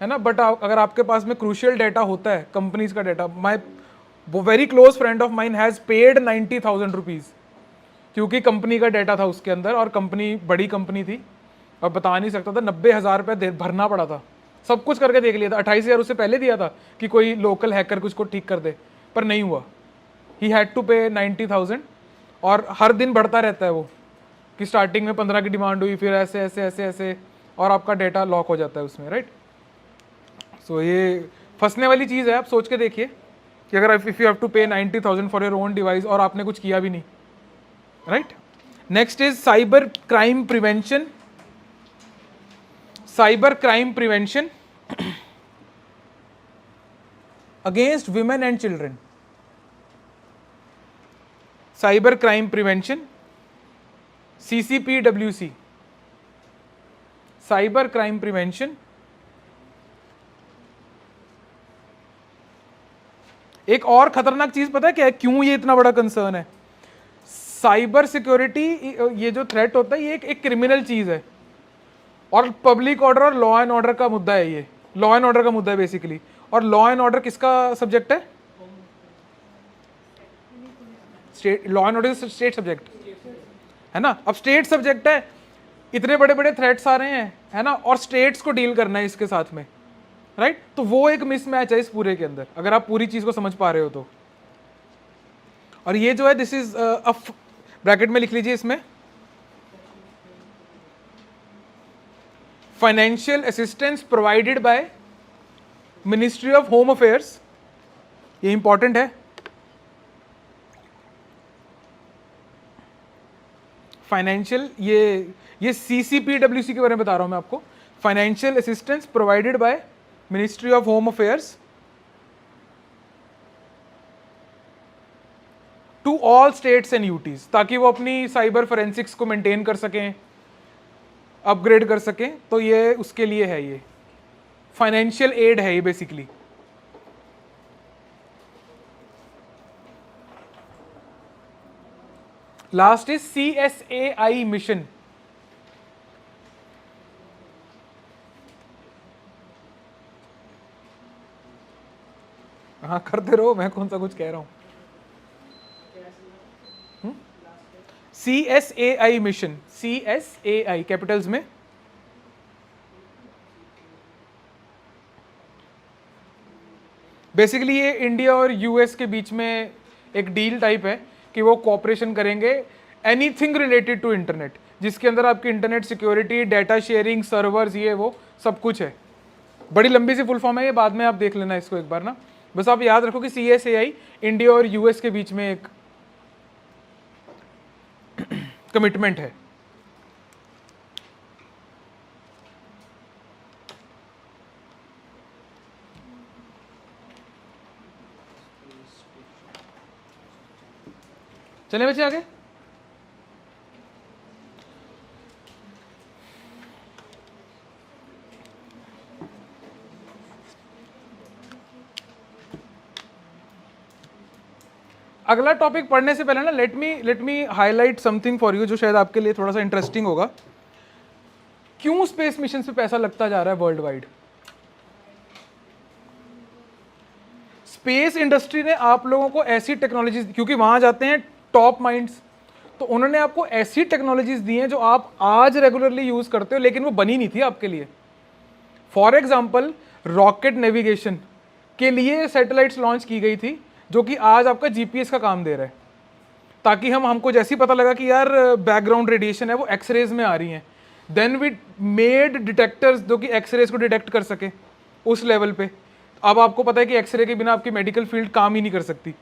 है ना? बट अगर आपके पास में क्रूशियल डाटा होता है, कंपनीज का data, my very close friend of mine has paid 90,000 rupees, क्योंकि कंपनी का डाटा था उसके अंदर, और कंपनी बड़ी कंपनी थी और बता नहीं सकता था, 90,000 रुपये भरना पड़ा था, सब कुछ करके देख लिया था, 28,000 उससे पहले दिया था कि कोई लोकल हैकर कुछ को ठीक कर दे, पर नहीं हुआ। ही हैड टू पे 90,000, और हर दिन बढ़ता रहता है वो, कि स्टार्टिंग में 15 की डिमांड हुई, फिर ऐसे ऐसे ऐसे ऐसे, और आपका डेटा लॉक हो जाता है उसमें, राइट? सो ये फंसने वाली चीज़ है, आप सोच के देखिए कि अगर इफ़ यू हैव टू पे 90,000 फॉर योर ओन डिवाइस और आपने कुछ किया भी नहीं, right? Next is cyber crime prevention, cyber crime prevention against women and children, cyber crime prevention, CCPWC, cyber crime prevention एक और खतरनाक चीज पता है क्या है, क्यों ये इतना बड़ा कंसर्न है? साइबर सिक्योरिटी, ये जो थ्रेट होता है ये एक क्रिमिनल चीज है, और पब्लिक ऑर्डर और लॉ एंड ऑर्डर का मुद्दा है, ये लॉ एंड ऑर्डर का मुद्दा है बेसिकली। और लॉ एंड ऑर्डर किसका सब्जेक्ट है? State. Law and order state subject है ना। अब स्टेट सब्जेक्ट है, इतने बड़े बड़े थ्रेट्स आ रहे हैं, है ना, और स्टेट्स को डील करना है इसके साथ में, राइट? तो वो एक मिसमैच है इस पूरे के अंदर, अगर आप पूरी चीज को समझ पा रहे हो तो। और ये जो है दिस इज ब्रैकेट में लिख लीजिए इसमें, financial assistance provided by ministry of home affairs, ये इंपॉर्टेंट है। फाइनेंशियल, ये CCPWC के बारे में बता रहा हूं मैं आपको। Financial assistance provided by ministry of home affairs to all states and UTs, ताकि वो अपनी साइबर फोरेंसिक्स को मेंटेन कर सकें, अपग्रेड कर सकें। तो ये उसके लिए है, ये फाइनेंशियल एड है ये basically. Last is CSAI mission. हाँ करते रहो, मैं कौन सा कुछ कह रहा हूं। CSAI मिशन, CSAI कैपिटल्स में। बेसिकली ये इंडिया और US के बीच में एक डील टाइप है कि वो कोऑपरेशन करेंगे एनीथिंग रिलेटेड टू इंटरनेट, जिसके अंदर आपकी internet security, data sharing, servers, ये वो सब कुछ है। बड़ी लंबी सी फुल फॉर्म है ये, बाद में आप देख लेना इसको एक बार ना। बस आप याद रखो कि CSAI इंडिया और US के बीच में एक कमिटमेंट है। चले बच्चे आगे। अगला टॉपिक पढ़ने से पहले ना let me highlight something for you, जो शायद आपके लिए थोड़ा सा इंटरेस्टिंग होगा। क्यों स्पेस मिशन पे पैसा लगता जा रहा है वर्ल्ड वाइड? स्पेस इंडस्ट्री ने आप लोगों को ऐसी टेक्नोलॉजीज, क्योंकि वहां जाते हैं टॉप माइंड्स, तो उन्होंने आपको ऐसी टेक्नोलॉजीज दी हैं जो आप आज रेगुलरली यूज करते हो, लेकिन वो बनी नहीं थी आपके लिए। फॉर एग्जाम्पल, रॉकेट नेविगेशन के लिए सैटेलाइट्स लॉन्च की गई थी, जो कि आज आपका GPS का काम दे रहा है, ताकि हमको जैसे ही पता लगा कि यार बैकग्राउंड रेडिएशन है वो एक्सरेज में आ रही हैं, देन वी मेड डिटेक्टर्स जो कि एक्सरेज को डिटेक्ट कर सके उस लेवल पे। अब आपको पता है कि एक्सरे के बिना आपकी मेडिकल फील्ड काम ही नहीं कर सकती।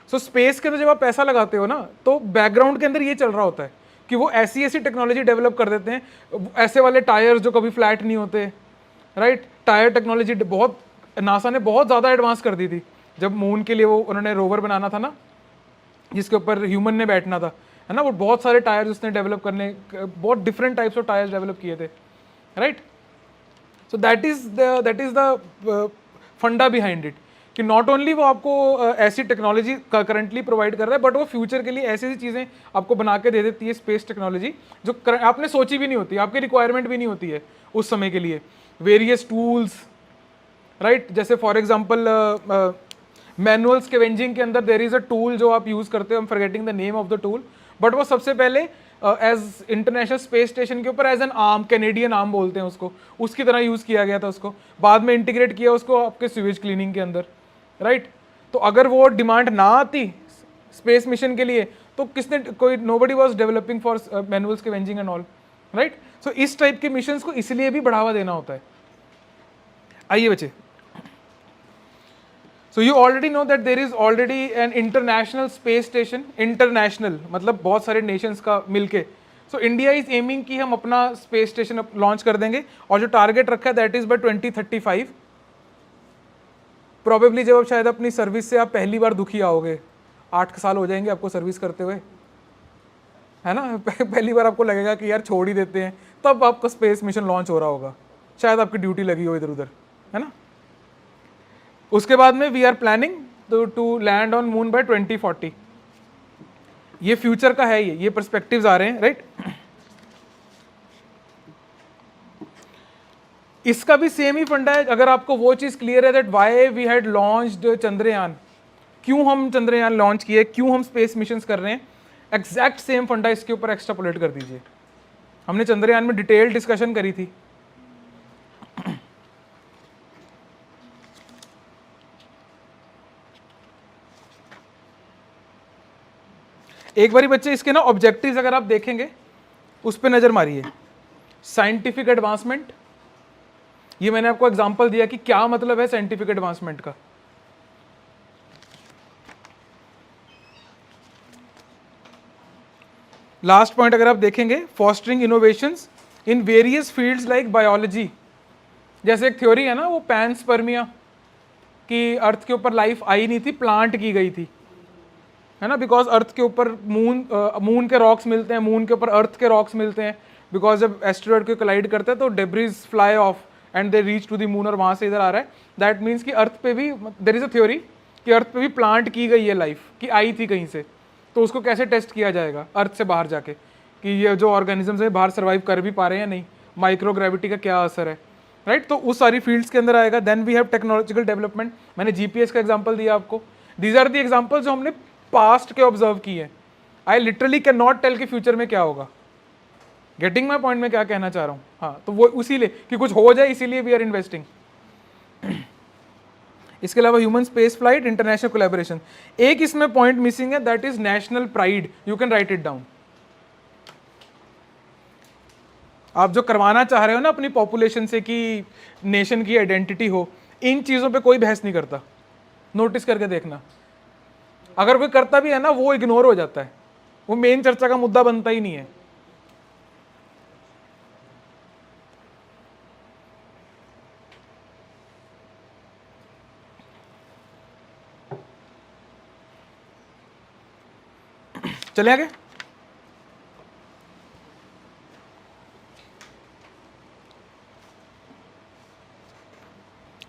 सो स्पेस के अंदर जब आप पैसा लगाते हो ना, तो बैकग्राउंड के अंदर ये चल रहा होता है कि वो ऐसी ऐसी टेक्नोलॉजी डेवलप कर देते हैं, ऐसे वाले टायर्स जो कभी फ्लैट नहीं होते, राइट? टायर टेक्नोलॉजी बहुत, नासा ने बहुत ज़्यादा एडवांस कर दी थी जब मून के लिए वो उन्होंने रोवर बनाना था ना, जिसके ऊपर ह्यूमन ने बैठना था, है ना। वो बहुत सारे टायर्स उसने डेवलप करने, बहुत different types of tyres develop किए थे, right? So that is the फंडा बिहाइंड इट, कि नॉट ओनली वो आपको ऐसी टेक्नोलॉजी करंटली प्रोवाइड कर रहा है, बट वो फ्यूचर के लिए ऐसी ऐसी चीज़ें आपको बना के दे देती है, स्पेस टेक्नोलॉजी जो आपने सोची भी नहीं होती, आपकी रिक्वायरमेंट भी नहीं होती है उस समय के लिए। Various tools, right? जैसे फॉर एग्जाम्पल मैनुअल स्कैवेंजिंग के अंदर देयर इज अ टूल जो आप यूज़ करते हो, I am forgetting the name of the tool, but वो सबसे पहले एज इंटरनेशनल स्पेस स्टेशन के ऊपर as an arm, Canadian arm बोलते हैं उसको, उसकी तरह यूज़ किया गया था उसको, बाद में इंटीग्रेट किया उसको आपके सीवेज क्लीनिंग के अंदर, राइट? तो अगर वो डिमांड ना आती स्पेस मिशन के लिए, तो किसने, कोई nobody was developing for manual scavenging and all, right? So इस टाइप के मिशंस को इसलिए भी बढ़ावा देना होता है। आइए बच्चे, so you already know that there is already an international space station, international मतलब बहुत सारे नेशंस का मिलके। सो इंडिया इज एमिंग कि हम अपना स्पेस स्टेशन लॉन्च कर देंगे, और जो टारगेट रखा है दैट इज बाय 2035। प्रोबेबली जब आप शायद अपनी सर्विस से आप पहली बार दुखी आओगे, 8 साल हो जाएंगे आपको सर्विस करते हुए, है ना। पहली बार आपको लगेगा कि यार छोड़ ही देते हैं, तब आपका स्पेस मिशन लॉन्च हो रहा होगा, शायद आपकी ड्यूटी लगी हो इधर उधर, है ना। उसके बाद में we are planning to land on moon by 2040। ये फ्यूचर का है, ये पर्सपेक्टिव्स आ रहे हैं, राइट। इसका भी सेम ही फंडा है। अगर आपको वो चीज क्लियर है that why we had launched Chandrayaan, क्यों हम चंद्रयान लॉन्च किए, क्यों हम स्पेस मिशंस कर रहे हैं, एग्जैक्ट सेम फंडा इसके ऊपर एक्स्ट्रापोलेट कर दीजिए। हमने चंद्रयान में डिटेल डिस्कशन करी थी। एक बारी बच्चे इसके ना ऑब्जेक्टिव्स अगर आप देखेंगे उस पर नजर मारिए। साइंटिफिक एडवांसमेंट, ये मैंने आपको एग्जांपल दिया कि क्या मतलब है साइंटिफिक एडवांसमेंट का। लास्ट पॉइंट अगर आप देखेंगे, fostering innovations in various fields like biology. जैसे एक थ्योरी है ना वो पैनस्पर्मिया, कि अर्थ के ऊपर लाइफ आई नहीं थी, प्लांट की गई थी, है ना, बिकॉज अर्थ के ऊपर मून के रॉक्स मिलते हैं, मून के ऊपर अर्थ के रॉक्स मिलते हैं, बिकॉज जब एस्टेरॉयड को कोलाइड करते हैं तो debris fly off and they reach to the moon और वहां से इधर आ रहा है। दैट मीन्स कि अर्थ पे भी देयर इज अ थ्योरी कि अर्थ पे भी प्लांट की गई है लाइफ, कि आई थी कहीं से। तो उसको कैसे टेस्ट किया जाएगा अर्थ से बाहर जाके, कि ये जो ऑर्गेनिजम्स है बाहर सर्वाइव कर भी पा रहे हैं या नहीं, माइक्रो ग्रेविटी का क्या असर है, राइट। तो उस सारी फील्ड्स के अंदर आएगा। Then we have technological development, मैंने जीपीएस का एग्जांपल दिया आपको। दीज आर द एग्जांपल्स जो हमने पास्ट के ऑब्जर्व किए। I literally can not tell कि फ्यूचर में क्या होगा। गेटिंग माई पॉइंट में क्या कहना चाह रहा हूँ। हाँ, तो वो उसीलिए कि कुछ हो जाए इसीलिए वी आर इन्वेस्टिंग। इसके अलावा human space flight, international collaboration. एक इसमें पॉइंट मिसिंग है, that is national pride. You can write it down. आप जो करवाना चाह रहे हो ना अपनी पॉपुलेशन से कि नेशन की आइडेंटिटी हो, इन चीजों पे कोई बहस नहीं करता। नोटिस करके देखना, अगर कोई करता भी है ना वो इग्नोर हो जाता है, वो मेन चर्चा का मुद्दा बनता ही नहीं है। चले आगे।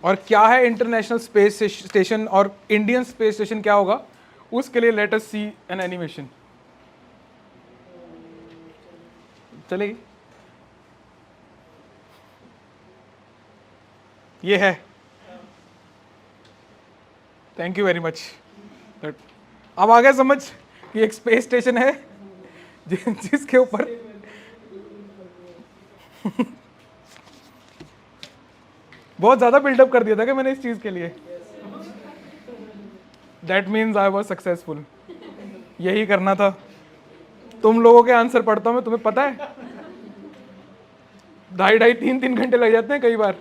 और क्या है इंटरनेशनल स्पेस स्टेशन और इंडियन स्पेस स्टेशन क्या होगा, उसके लिए let us see an animation. चलेगी, ये है। Thank you very much. अब आ गया समझ कि एक स्पेस स्टेशन है जिसके ऊपर बहुत ज्यादा बिल्डअप कर दिया था कि मैंने इस चीज के लिए। That means I was successful. यही करना था। तुम लोगों के आंसर पढ़ता हूं मैं, तुम्हें पता है 2.5-3 घंटे लग जाते हैं कई बार।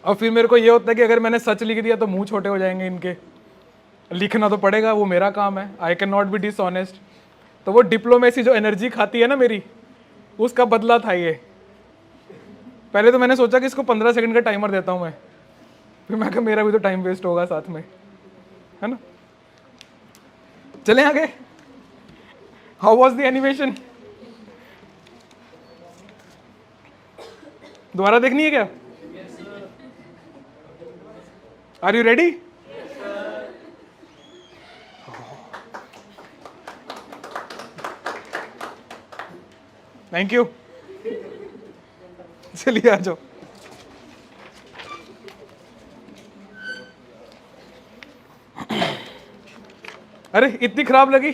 और फिर मेरे को ये होता है कि अगर मैंने सच लिख दिया तो मुंह छोटे हो जाएंगे इनके। लिखना तो पड़ेगा, वो मेरा काम है। I can not be dishonest. तो वो डिप्लोमेसी जो एनर्जी खाती है ना मेरी, उसका बदला था ये। पहले तो मैंने सोचा कि इसको 15 सेकंड का टाइमर देता हूं मैं, फिर मैं कहा मेरा भी तो टाइम वेस्ट होगा साथ में, है ना। चलें आगे। How was the animation? दोबारा देखनी है क्या? Are you ready? Thank you. चलिए आ जाओ। अरे इतनी खराब लगी?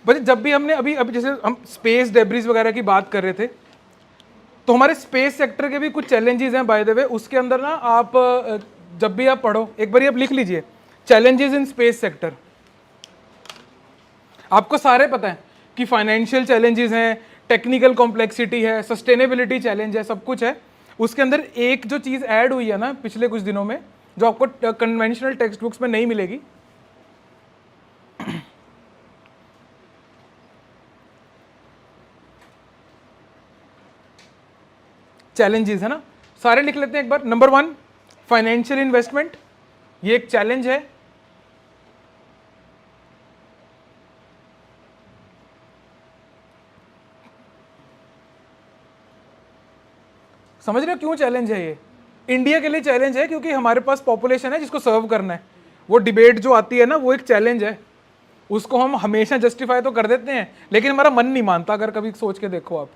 बच्चे जब भी हमने अभी जैसे हम स्पेस डेब्रिज वगैरह की बात कर रहे थे, तो हमारे स्पेस सेक्टर के भी कुछ चैलेंजेस हैं बाय द वे। उसके अंदर ना आप जब भी आप पढ़ो एक बार आप लिख लीजिए चैलेंजेस इन स्पेस सेक्टर। आपको सारे पता है कि फाइनेंशियल चैलेंजेस हैं, टेक्निकल कॉम्प्लेक्सिटी है, सस्टेनेबिलिटी चैलेंज है, सब कुछ है। उसके अंदर एक जो चीज ऐड हुई है ना पिछले कुछ दिनों में, जो आपको कन्वेंशनल टेक्स्ट बुक्स में नहीं मिलेगी, चैलेंजेस है ना, सारे लिख लेते हैं एक बार। नंबर 1 फाइनेंशियल इन्वेस्टमेंट, ये एक चैलेंज है। समझ रहे हो क्यों चैलेंज है ये? इंडिया के लिए चैलेंज है क्योंकि हमारे पास पॉपुलेशन है जिसको सर्व करना है। वो डिबेट जो आती है ना, वो एक चैलेंज है, उसको हम हमेशा जस्टिफाई तो कर देते हैं, लेकिन हमारा मन नहीं मानता। अगर कभी सोच के देखो आप,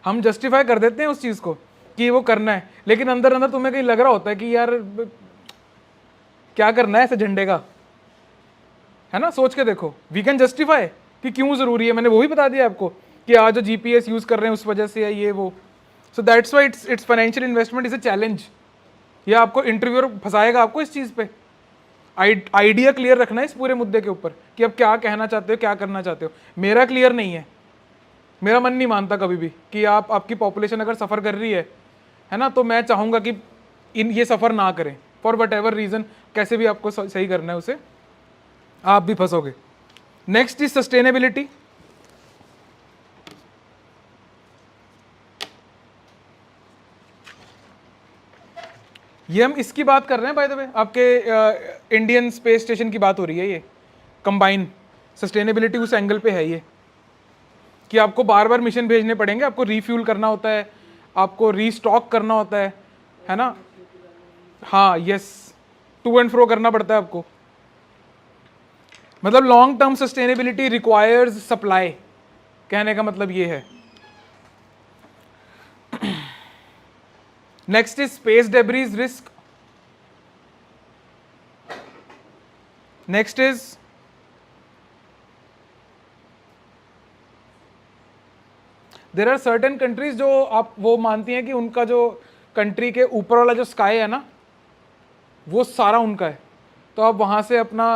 हम जस्टिफाई कर देते हैं उस चीज़ को कि वो करना है, लेकिन अंदर अंदर तुम्हें कहीं लग रहा होता है कि यार क्या करना है ऐसे झंडे का, है ना? सोच के देखो, वी कैन जस्टिफाई कि क्यों ज़रूरी है। मैंने वो भी बता दिया आपको कि आज जो जीपीएस यूज़ कर रहे हैं उस वजह से है ये वो। So that's why it's financial investment is a challenge. ये आपको इंटरव्यूअर फंसाएगा आपको इस चीज़ पे। आइडिया क्लियर रखना है इस पूरे मुद्दे के ऊपर कि अब क्या कहना चाहते हो, क्या करना चाहते हो। मेरा क्लियर नहीं है, मेरा मन नहीं मानता कभी भी कि आपकी पॉपुलेशन अगर सफ़र कर रही है ना, तो मैं चाहूँगा कि ये सफ़र ना करें फॉर वट एवर रीज़न। कैसे भी आपको सही करना है उसे, आप भी फंसोगे। Next is sustainability. ये हम इसकी बात कर रहे हैं बाय द वे, आपके इंडियन स्पेस स्टेशन की बात हो रही है। ये कंबाइन सस्टेनेबिलिटी उस एंगल पे है ये कि आपको बार बार मिशन भेजने पड़ेंगे, आपको रीफ्यूल करना होता है, आपको रीस्टॉक करना होता है ना? हाँ, यस, टू एंड फ्रो करना पड़ता है आपको। मतलब long term sustainability requires supply, कहने का मतलब ये है। Next is space debris risk. Next is there are certain countries जो आप वो मानती हैं कि उनका जो कंट्री के ऊपर वाला जो स्काई है ना, वो सारा उनका है, तो आप वहाँ से अपना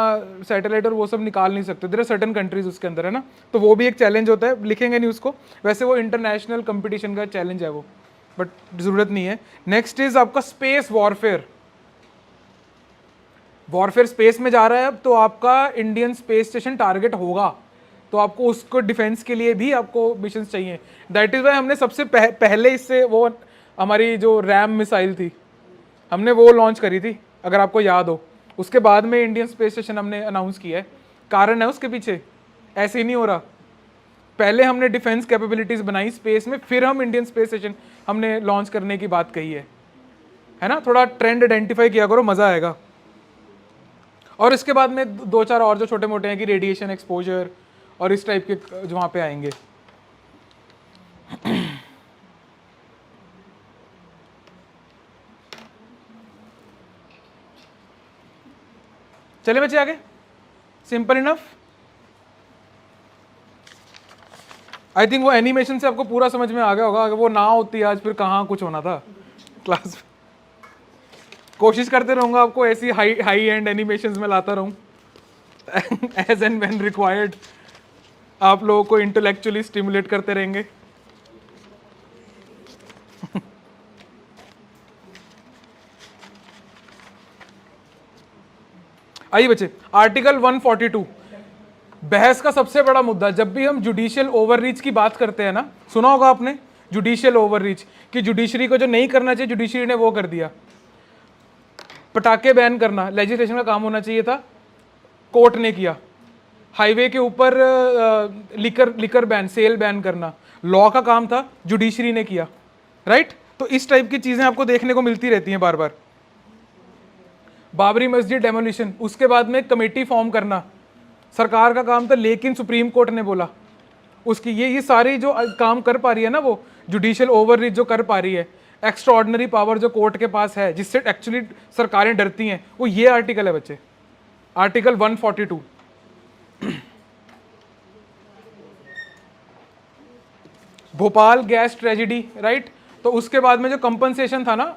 सैटेलाइट और वो सब निकाल नहीं सकते। देयर आर सर्टेन कंट्रीज उसके अंदर, है ना? तो वो भी एक चैलेंज होता है, लिखेंगे नहीं उसको, वैसे वो इंटरनेशनल कंपटीशन का चैलेंज है वो, बट ज़रूरत नहीं है। नेक्स्ट इज आपका स्पेस वॉरफेयर। वॉरफेयर स्पेस में जा रहा है अब, तो आपका इंडियन स्पेस स्टेशन टारगेट होगा, तो आपको उसको डिफेंस के लिए भी आपको मिशन चाहिए। दैट इज़ वाई हमने सबसे पहले इससे वो हमारी जो रैम मिसाइल थी, हमने वो लॉन्च करी थी, अगर आपको याद हो। उसके बाद में इंडियन स्पेस स्टेशन हमने अनाउंस किया है। कारण है उसके पीछे, ऐसे ही नहीं हो रहा। पहले हमने डिफेंस कैपेबिलिटीज़ बनाई स्पेस में, फिर हम इंडियन स्पेस स्टेशन हमने लॉन्च करने की बात कही है ना? थोड़ा ट्रेंड आइडेंटिफाई किया करो, मज़ा आएगा। और इसके बाद में दो चार और जो छोटे मोटे हैं कि रेडिएशन एक्सपोजर और इस टाइप के जो वहाँ पे आएंगे। चले बच्चे आगे, सिंपल इनफ। आई थिंक वो एनिमेशन से आपको पूरा समझ में आ गया होगा। अगर वो ना होती आज फिर कहाँ कुछ होना था क्लास में। कोशिश करते रहूँगा आपको ऐसी हाई एंड एनिमेशंस में लाता रहूँ एज एंड व्हेन रिक्वायर्ड, आप लोगों को इंटेलेक्चुअली स्टिमुलेट करते रहेंगे। आइए बच्चे, आर्टिकल 142 बहस का सबसे बड़ा मुद्दा। जब भी हम जुडिशियल ओवररीच की बात करते हैं ना, सुना होगा आपने जुडिशियल ओवररीच, कि जुडिशरी को जो नहीं करना चाहिए जुडिशरी ने वो कर दिया। पटाखे बैन करना लेजिस्लेशन का काम होना चाहिए था, कोर्ट ने किया। हाईवे के ऊपर लिकर बैन, सेल बैन करना लॉ का काम था, जुडिशरी ने किया, राइट? तो इस टाइप की चीजें आपको देखने को मिलती रहती हैं बार बार। बाबरी मस्जिद डेमोलिशन, उसके बाद में कमेटी फॉर्म करना सरकार का काम था, लेकिन सुप्रीम कोर्ट ने बोला उसकी ये सारी जो काम कर पा रही है ना, वो जुडिशियल ओवररीच जो कर पा रही है, एक्स्ट्रा ऑर्डिनरी पावर जो कोर्ट के पास है, जिससे एक्चुअली सरकारें डरती हैं, वो ये आर्टिकल है बच्चे, article 142। Bhopal gas tragedy, right? तो उसके बाद में जो कंपनसेशन था ना,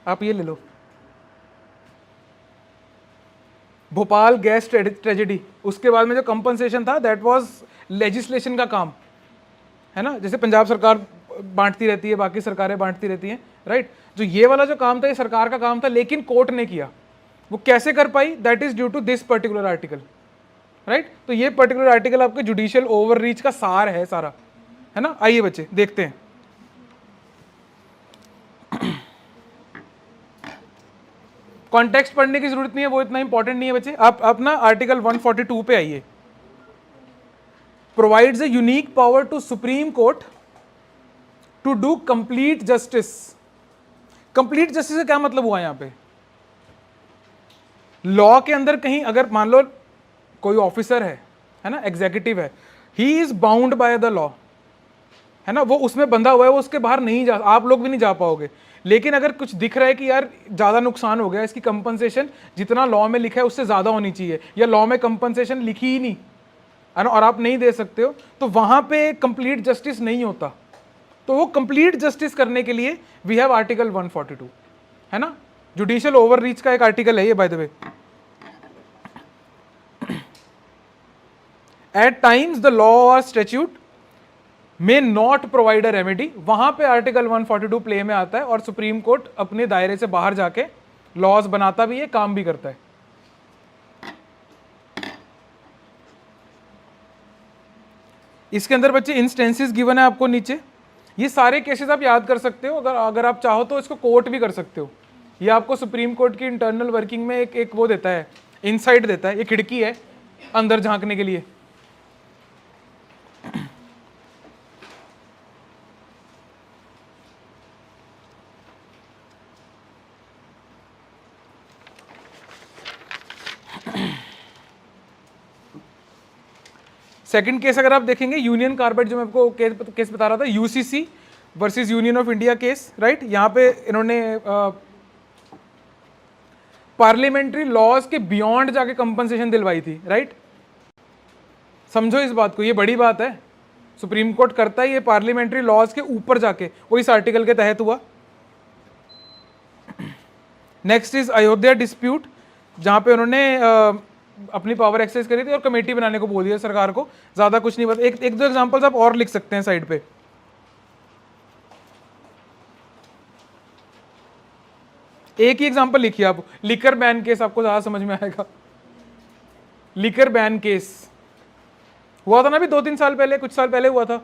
आप ये ले लो, भोपाल गैस ट्रेजेडी, उसके बाद में जो कंपनसेशन था दैट वाज लेजिस्लेशन का काम, है ना? जैसे पंजाब सरकार बांटती रहती है, बाकी सरकारें बांटती रहती हैं, राइट? जो ये वाला जो काम था ये सरकार का काम था, लेकिन कोर्ट ने किया। वो कैसे कर पाई? That is due to this particular article, right? तो ये पर्टिकुलर आर्टिकल आपके जुडिशियल ओवररीच का सार है सारा, है ना? आइए बच्चे देखते हैं। कॉन्टेक्स्ट पढ़ने की जरूरत नहीं है, वो इतना इंपॉर्टेंट नहीं है बच्चे। आप अपना आर्टिकल 142 पे आइए। Provides a unique power to supreme court to do complete justice. Complete justice का क्या मतलब हुआ यहां पे? लॉ के अंदर कहीं अगर मान लो कोई ऑफिसर है ना, एग्जीक्यूटिव है, he is bound by the law, है ना, वो उसमें बंधा हुआ है, वो उसके बाहर नहीं जा, आप लोग भी नहीं जा पाओगे। लेकिन अगर कुछ दिख रहा है कि यार ज्यादा नुकसान हो गया, इसकी कंपनसेशन जितना लॉ में लिखा है उससे ज्यादा होनी चाहिए, या लॉ में कंपनसेशन लिखी ही नहीं है ना, और आप नहीं दे सकते हो, तो वहां पे कंप्लीट जस्टिस नहीं होता। तो वो कंप्लीट जस्टिस करने के लिए वी हैव आर्टिकल 142, है ना, जुडिशियल ओवररीच का एक आर्टिकल है ये, by the way. At times the law और statute may not provide a remedy, वहां पे आर्टिकल 142 प्ले में आता है, और सुप्रीम कोर्ट अपने दायरे से बाहर जाके लॉज बनाता भी है, काम भी करता है। इसके अंदर बच्चे इंस्टेंसेस गिवन है आपको नीचे, ये सारे केसेस आप याद कर सकते हो, अगर आप चाहो तो इसको कोर्ट भी कर सकते हो। ये आपको सुप्रीम कोर्ट की इंटरनल वर्किंग में एक वो देता है, इनसाइट देता है, ये खिड़की है अंदर झांकने के लिए। सेकंड केस अगर आप देखेंगे, यूनियन कार्बाइड, जो मैं आपको केस बता रहा था, UCC versus union of India case, right. यहां पे इन्होंने पार्लियामेंट्री लॉज के बियॉन्ड जाके कंपनसेशन दिलवाई थी, राइट। समझो इस बात को, ये बड़ी बात है, सुप्रीम कोर्ट करता है ये पार्लियामेंट्री लॉज के ऊपर जाके, वो इस आर्टिकल के तहत हुआ। नेक्स्ट इज अयोध्या डिस्प्यूट, जहां पे उन्होंने अपनी पावर एक्सरसाइज करी थी और कमेटी बनाने को बोल दिया सरकार को, ज्यादा कुछ नहीं बता। एक दो एग्जांपल्स आप और लिख सकते हैं साइड पे। एक ही एग्जांपल लिखिए आप, लिकर बैन केस, आपको ज्यादा समझ में आएगा। लिकर बैन केस हुआ था ना अभी 2-3 साल पहले, कुछ साल पहले हुआ था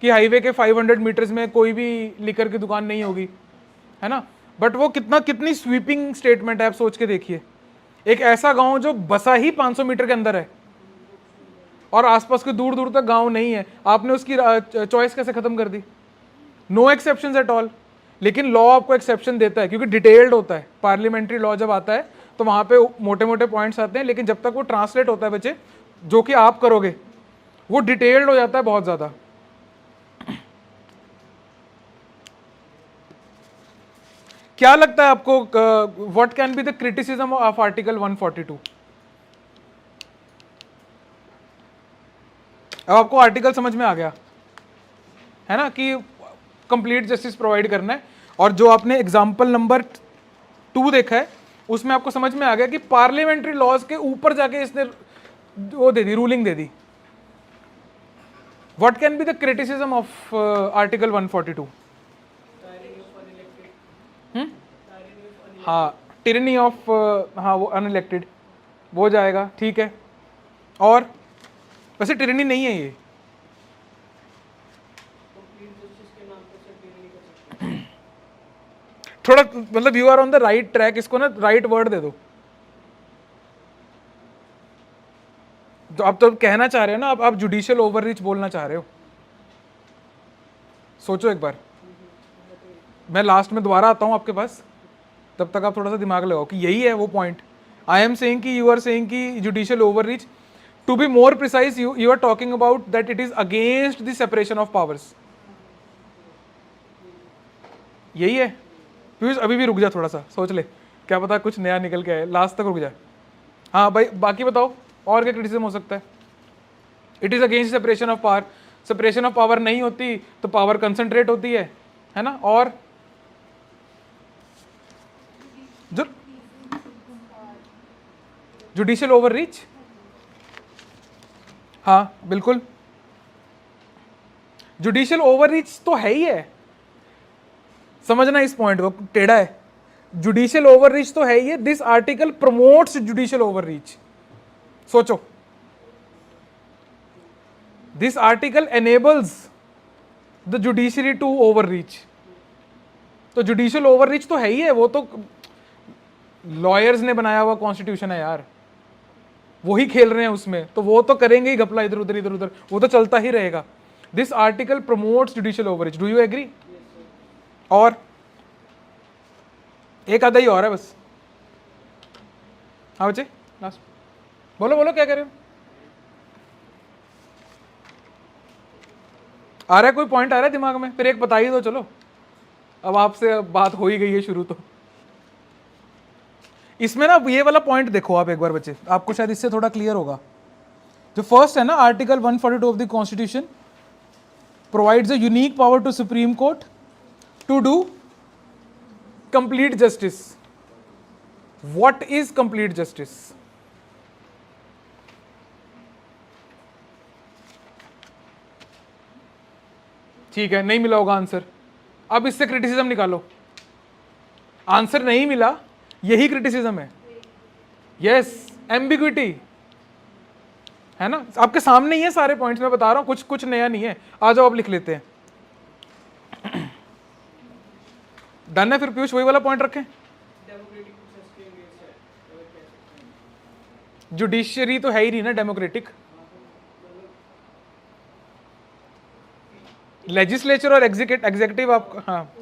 कि हाईवे के 500 मीटर्स में कोई भी लिकर की दुकान नहीं होगी, है ना। बट वो कितनी स्वीपिंग स्टेटमेंट है, आप सोच के देखिए। एक ऐसा गांव जो बसा ही 500 मीटर के अंदर है और आसपास के दूर दूर तक गांव नहीं है, आपने उसकी चॉइस कैसे खत्म कर दी? No exceptions at all. लेकिन लॉ आपको एक्सेप्शन देता है क्योंकि डिटेल्ड होता है। पार्लियामेंट्री लॉ जब आता है तो वहां पे मोटे मोटे पॉइंट्स आते हैं, लेकिन जब तक वो ट्रांसलेट होता है बच्चे, जो कि आप करोगे, वो डिटेल्ड हो जाता है बहुत ज्यादा। क्या लगता है आपको, what can be the criticism of article 142? अब आपको आर्टिकल समझ में आ गया है ना, कि कंप्लीट जस्टिस प्रोवाइड करना है। और जो आपने एग्जांपल नंबर 2 देखा है, उसमें आपको समझ में आ गया कि पार्लियामेंट्री लॉज के ऊपर जाके इसने वो दे दी, रूलिंग दे दी। What can be the criticism of article 142? हाँ, टिरनी ऑफ, हाँ वो अनइलेक्टेड, वो जाएगा, ठीक है। और वैसे टिरनी नहीं है ये, थोड़ा मतलब you are on the right track, इसको ना राइट वर्ड दे दो। तो आप तो कहना चाह रहे हो ना, आप जुडिशियल ओवररीच बोलना चाह रहे हो। सोचो एक बार, मैं लास्ट में दोबारा आता हूं आपके पास, तब तक आप थोड़ा सा दिमाग लगाओ कि यही है वो पॉइंट। आई एम सेइंग कि यू आर सेइंग कि judicial overreach, to be more precise you are talking about that it is against the separation of powers. यही है। प्लीज अभी भी रुक जा, थोड़ा सा सोच ले, क्या पता कुछ नया निकल के आए, लास्ट तक रुक जाए। हाँ भाई, बाकी बताओ और क्या क्रिटिसिज्म हो सकता है? It is against separation of power, separation of power नहीं होती तो पावर कंसंट्रेट होती है ना। और जो जुडिशियल ओवररीच, हाँ बिल्कुल, जुडिशियल ओवररीच तो है ही है, समझना इस पॉइंट को, टेढ़ा है। जुडिशियल ओवररीच तो है ही है, this article promotes judicial overreach. सोचो, this article enables the judiciary to overreach. तो जुडिशियल ओवररीच तो है ही है, वो तो लॉयर्स ने बनाया हुआ कॉन्स्टिट्यूशन है यार, वही खेल रहे हैं उसमें, तो वो तो करेंगे ही घपला इधर उधर, वो तो चलता ही रहेगा। This article promotes judicial overreach, do you agree? और एक आधा ही और है बस। हाँ बच्चे लास्ट बोलो बोलो क्या कह रहे हो? आ रहा है कोई पॉइंट आ रहा है दिमाग में? फिर एक बता ही दो चलो, अब आपसे बात हो ही गई है शुरू तो। इसमें ना ये वाला पॉइंट देखो आप एक बार बच्चे, आपको शायद इससे थोड़ा क्लियर होगा। जो फर्स्ट है ना, article 142 of the constitution provides a unique power to Supreme Court to do complete justice. What is complete justice? ठीक है, नहीं मिला होगा आंसर। अब इससे क्रिटिसिज्म निकालो। आंसर नहीं मिला, यही क्रिटिसिज्म है। यस, एम्बिग्विटी है ना, आपके सामने ही है सारे पॉइंट्स, मैं बता रहा हूं, कुछ कुछ नया नहीं है। आ जाओ अब लिख लेते हैं। डन है फिर पीयूष, वही वाला पॉइंट रखें। जुडिशियरी तो है ही नहीं ना डेमोक्रेटिक, लेजिस्लेचर और एग्जीक्यूटिव आपको, हाँ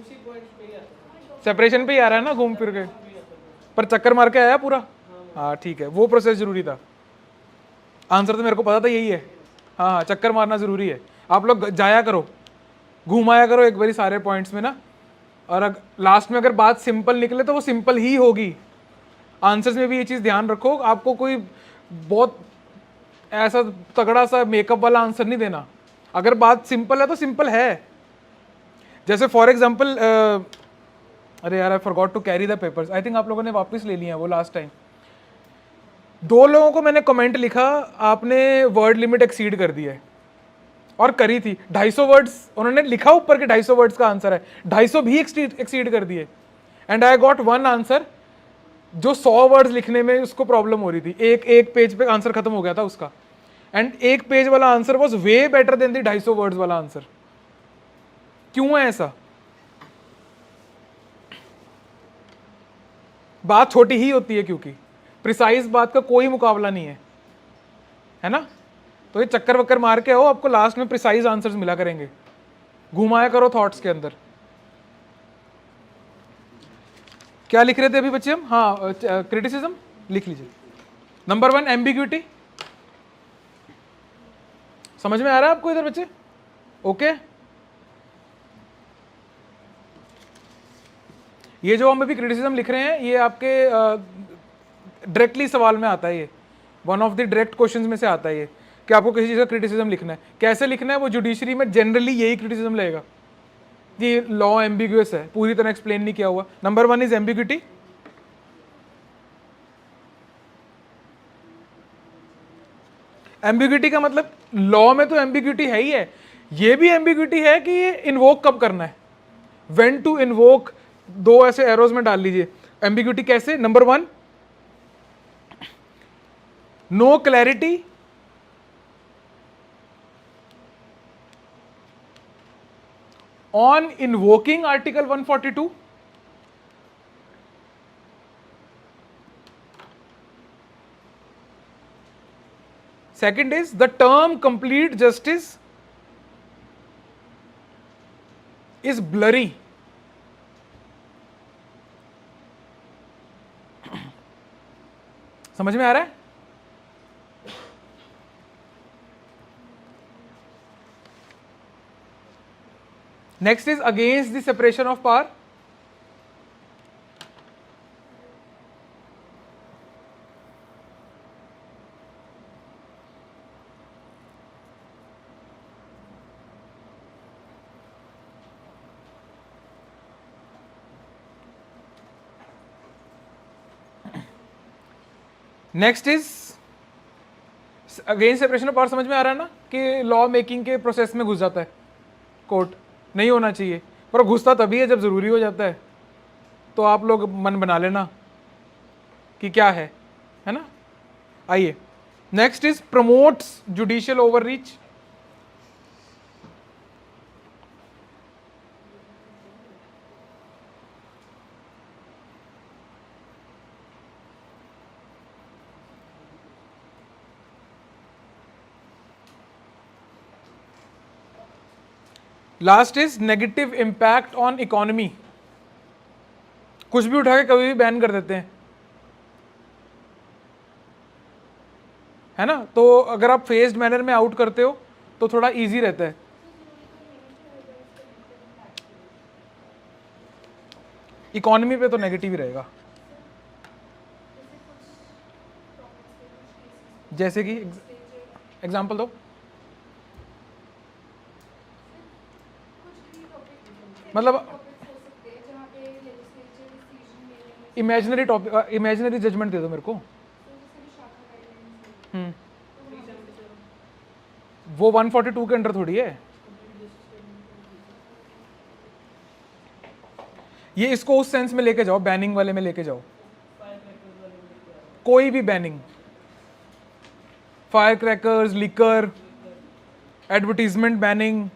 सेपरेशन पे ही आ रहा है ना घूम फिर के, पर चक्कर मार के आया पूरा। हाँ ठीक है, वो प्रोसेस जरूरी था। आंसर तो मेरे को पता था यही है। हाँ हाँ, चक्कर मारना जरूरी है। आप लोग जाया करो, घुमाया करो एक बारी सारे पॉइंट्स में ना, और लास्ट में अगर बात सिंपल निकले तो वो सिंपल ही होगी। आंसर्स में भी ये चीज़ ध्यान रखो, आपको कोई बहुत ऐसा तगड़ा सा मेकअप वाला आंसर नहीं देना। अगर बात सिंपल है तो सिंपल है। जैसे फॉर एग्जाम्पल, अरे यार I forgot to carry the papers, I think आप लोगों ने वापस ले लिया वो लास्ट टाइम। 2 लोगों को मैंने कमेंट लिखा, आपने वर्ड लिमिट एक्सीड कर दी है, और करी थी 250 वर्ड्स, उन्होंने लिखा ऊपर के 250 वर्ड्स का आंसर है, 250 भी एक्सीड कर दिए। And I got one answer जो 100 वर्ड्स लिखने में उसको प्रॉब्लम हो रही थी, एक पेज पे आंसर खत्म हो गया था उसका। एंड एक पेज वाला answer was way better than the 250 words वाला आंसर। क्यों है ऐसा? बात छोटी ही होती है, क्योंकि प्रिसाइज बात का कोई मुकाबला नहीं है ना। तो ये चक्कर वक्कर मार के आओ, आपको लास्ट में प्रिसाइज आंसर्स मिला करेंगे। घुमाया करो थॉट्स के अंदर। क्या लिख रहे थे अभी बच्चे हम? हाँ, क्रिटिसिज्म लिख लीजिए। नंबर 1 एम्बिग्यूटी, समझ में आ रहा है आपको इधर बच्चे? ओके, ये जो हम अभी क्रिटिसिज्म लिख रहे हैं ये आपके डायरेक्टली सवाल में आता है। ये one of the direct questions में से आता है ये, कि आपको किसी चीज़ का क्रिटिसिज्म लिखना है। कैसे लिखना है? वो जुडिशरी में जनरली यही क्रिटिसिज्म लगेगा कि लॉ एम्बिगुअस है, पूरी तरह एक्सप्लेन नहीं किया हुआ। Number 1 is ambiguity. एम्बिग्यूटी का मतलब लॉ में तो एम्बिग्यूटी है ही है, ये भी एम्बिग्यूटी है कि ये इन्वोक कब करना है, व्हेन टू इन्वोक। 2 ऐसे एरोज में डाल लीजिए एम्बिग्यूटी कैसे। Number 1, no clarity on invoking article 142, second is the term complete justice is blurry, समझ में आ रहा है? Next is against the separation of power. Next is against separation of power. समझ में आ रहा है ना कि लॉ मेकिंग के प्रोसेस में घुस जाता है कोर्ट, नहीं होना चाहिए, पर घुसता तभी है जब जरूरी हो जाता है। तो आप लोग मन बना लेना कि क्या है ना। आइए, next is promotes judicial overreach. Last is negative impact on economy. कुछ भी उठा के कभी भी बैन कर देते हैं, है ना। तो अगर आप फेस्ड मैनर में आउट करते हो तो थोड़ा इजी रहता है। इकोनॉमी पे तो नेगेटिव ही रहेगा। जैसे कि एग्जांपल दो। मतलब इमेजिनरी टॉपिक, इमेजिनरी जजमेंट दे दो मेरे को। वो 142 के अंडर थोड़ी है। ये इसको उस सेंस में लेके जाओ, बैनिंग वाले में लेके जाओ। कोई भी banning, fire crackers, liquor, advertisement banning.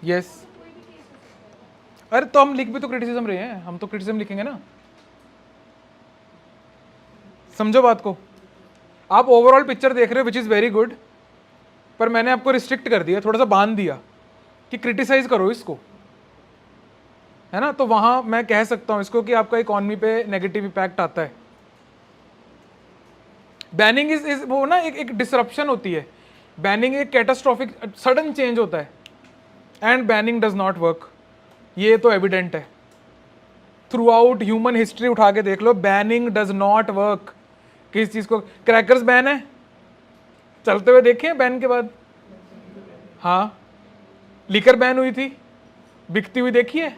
Yes, अरे तो हम लिख भी तो क्रिटिसिज्म रहे हैं, हम तो क्रिटिसिज्म लिखेंगे ना। समझो बात को। आप ओवरऑल पिक्चर देख रहे हो विच इज वेरी गुड, पर मैंने आपको रिस्ट्रिक्ट कर दिया, थोड़ा सा बांध दिया कि क्रिटिसाइज करो इसको, है ना। तो वहां मैं कह सकता हूं इसको कि आपका इकोनॉमी पे नेगेटिव इम्पैक्ट आता है। बैनिंग इज वो ना एक डिसरप्शन होती है। बैनिंग एक कैटास्ट्रॉफिक सडन चेंज होता है, and banning does not work. ये तो एविडेंट है, थ्रू आउट ह्यूमन हिस्ट्री उठा के देख लो, बैनिंग डज नॉट वर्क। किस चीज को? क्रैकर्स बैन है, चलते हुए देखे बैन के बाद? हाँ, लिकर बैन हुई थी, बिकती हुई देखी है,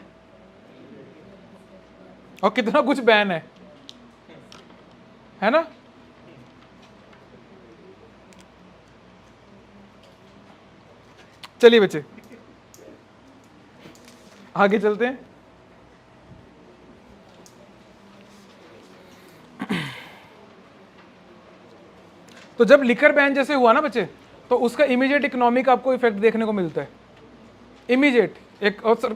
और कितना कुछ बैन है ना। चलिए बच्चे आगे चलते हैं। तो जब लिकर बैन जैसे हुआ ना बच्चे, तो उसका इमीडिएट इकोनॉमिक आपको इफेक्ट देखने को मिलता है, इमीडिएट। एक और सर,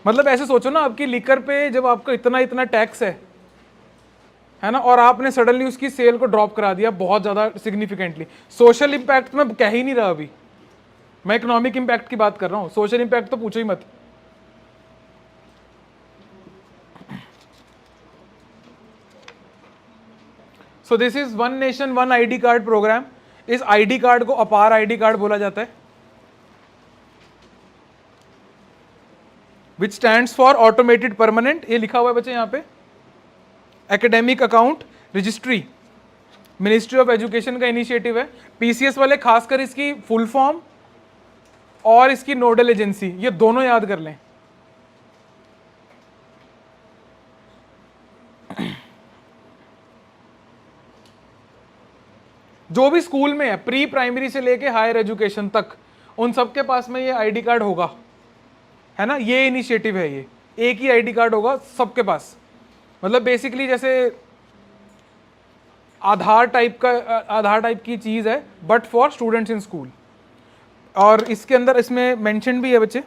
मतलब ऐसे सोचो ना, आपकी लिकर पे जब आपका इतना इतना टैक्स है ना, और आपने सडनली उसकी सेल को ड्रॉप करा दिया बहुत ज्यादा सिग्निफिकेंटली। सोशल इंपैक्ट मैं कह ही नहीं रहा अभी, मैं इकोनॉमिक इंपैक्ट की बात कर रहा हूं, सोशल इंपैक्ट तो पूछो ही मत। So this is one nation one ID card program. इस आईडी कार्ड को अपार आईडी कार्ड बोला जाता है, which stands for automated permanent. ये लिखा हुआ है बच्चे यहाँ पे, academic account registry, ministry of education का इनिशिएटिव है। पीसीएस वाले खासकर इसकी फुल फॉर्म और इसकी नोडल एजेंसी, ये दोनों याद कर लें। जो भी स्कूल में है, प्री प्राइमरी से लेके हायर एजुकेशन तक, उन सबके पास में ये आईडी कार्ड होगा, है ना। ये इनिशिएटिव है, ये एक ही आईडी कार्ड होगा सबके पास। मतलब बेसिकली जैसे आधार टाइप की चीज है, but for students in school. और इसके अंदर इसमें मेंशन भी है बच्चे,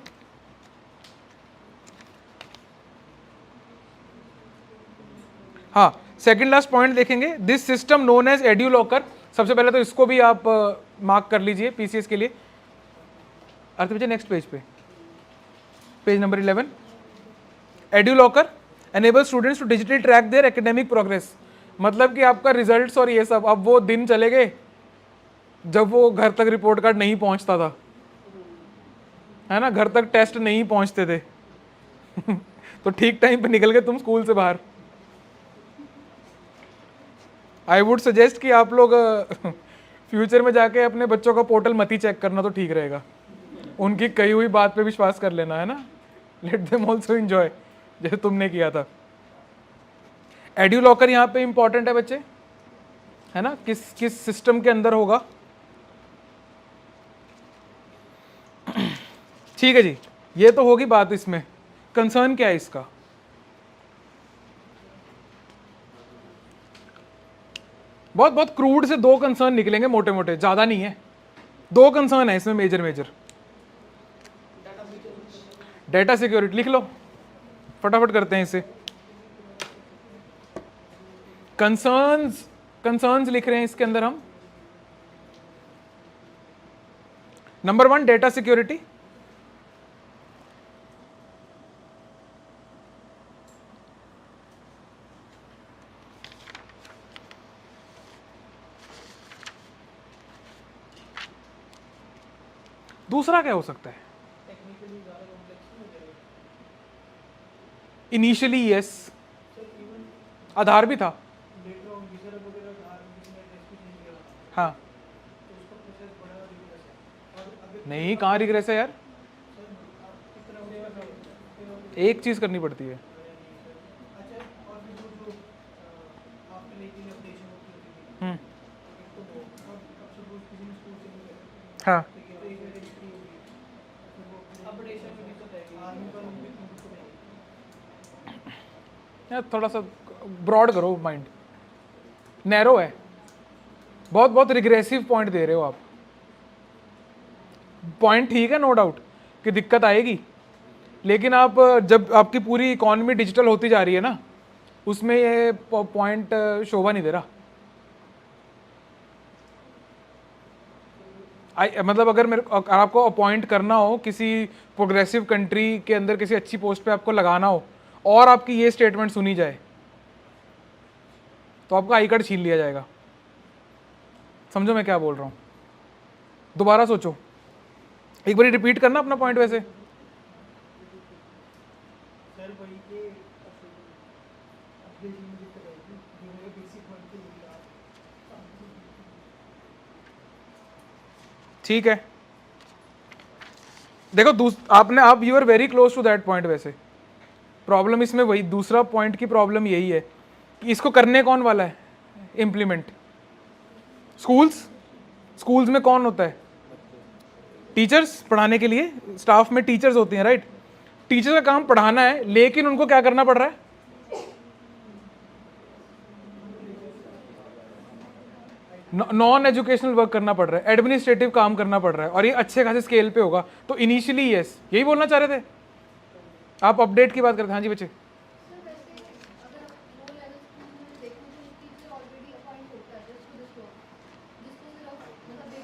हाँ, सेकंड लास्ट पॉइंट देखेंगे, this system known as edu locker. सबसे पहले तो इसको भी आप मार्क कर लीजिए पीसीएस के लिए। अर्थ बच्चे नेक्स्ट पेज पे, page number 11, edu locker enable students to digitally track there academic progress. मतलब कि आपका रिजल्ट्स और ये सब, अब वो दिन चले गए जब वो घर तक रिपोर्ट कार्ड नहीं पहुंचता था, है ना, घर तक टेस्ट नहीं पहुंचते थे तो ठीक टाइम पे निकल गए तुम स्कूल से बाहर। आई वुड सजेस्ट कि आप लोग फ्यूचर में जाके अपने बच्चों का पोर्टल मत ही चेक करना तो ठीक रहेगा, उनकी कही हुई बात पे विश्वास कर लेना, है ना। लेट देम ऑल्सो एंजॉय, जैसे तुमने किया था। एड्यू लॉकर यहाँ पे इंपॉर्टेंट है बच्चे, है ना, किस किस सिस्टम के अंदर होगा। ठीक है जी, ये तो होगी बात। इसमें कंसर्न क्या है इसका? बहुत बहुत क्रूड से दो कंसर्न निकलेंगे, मोटे मोटे, ज्यादा नहीं है। दो कंसर्न है इसमें मेजर मेजर। डेटा सिक्योरिटी लिख लो, फटाफट करते हैं इसे। कंसर्न्स लिख रहे हैं इसके अंदर हम, नंबर 1 डेटा सिक्योरिटी, दूसरा क्या हो सकता है? इनिशियली यस, आधार भी था। हाँ, नहीं, कहाँ रिग्रेस है यार, एक चीज करनी पड़ती है। हाँ, यार थोड़ा सा ब्रॉड करो माइंड, नैरो है, बहुत बहुत रिग्रेसिव पॉइंट दे रहे हो आप। पॉइंट ठीक है, नो डाउट कि दिक्कत आएगी, लेकिन आप जब आपकी पूरी इकोनॉमी डिजिटल होती जा रही है ना, उसमें ये पॉइंट शोभा नहीं दे रहा। मतलब अगर आपको अपॉइंट करना हो किसी प्रोग्रेसिव कंट्री के अंदर, किसी अच्छी पोस्ट पे आपको लगाना हो, और आपकी ये स्टेटमेंट सुनी जाए, तो आपका आई कार्ड छीन लिया जाएगा। समझो मैं क्या बोल रहा हूँ, दोबारा सोचो, एक बार रिपीट करना अपना पॉइंट। वैसे ठीक है, देखो आप you are very close to that point. वैसे प्रॉब्लम इसमें वही, दूसरा पॉइंट की प्रॉब्लम यही है कि इसको करने कौन वाला है इम्प्लीमेंट? स्कूल्स में कौन होता है? टीचर्स, पढ़ाने के लिए स्टाफ में टीचर्स होती हैं, राइट? टीचर का काम पढ़ाना है, लेकिन उनको क्या करना पड़ रहा है? नॉन एजुकेशनल वर्क करना पड़ रहा है, एडमिनिस्ट्रेटिव काम करना पड़ रहा है, और ये अच्छे खासे स्केल पे होगा। तो इनिशियली यस, यही बोलना चाह रहे थे आप, अपडेट की बात करते हैं। हाँ जी बच्चे,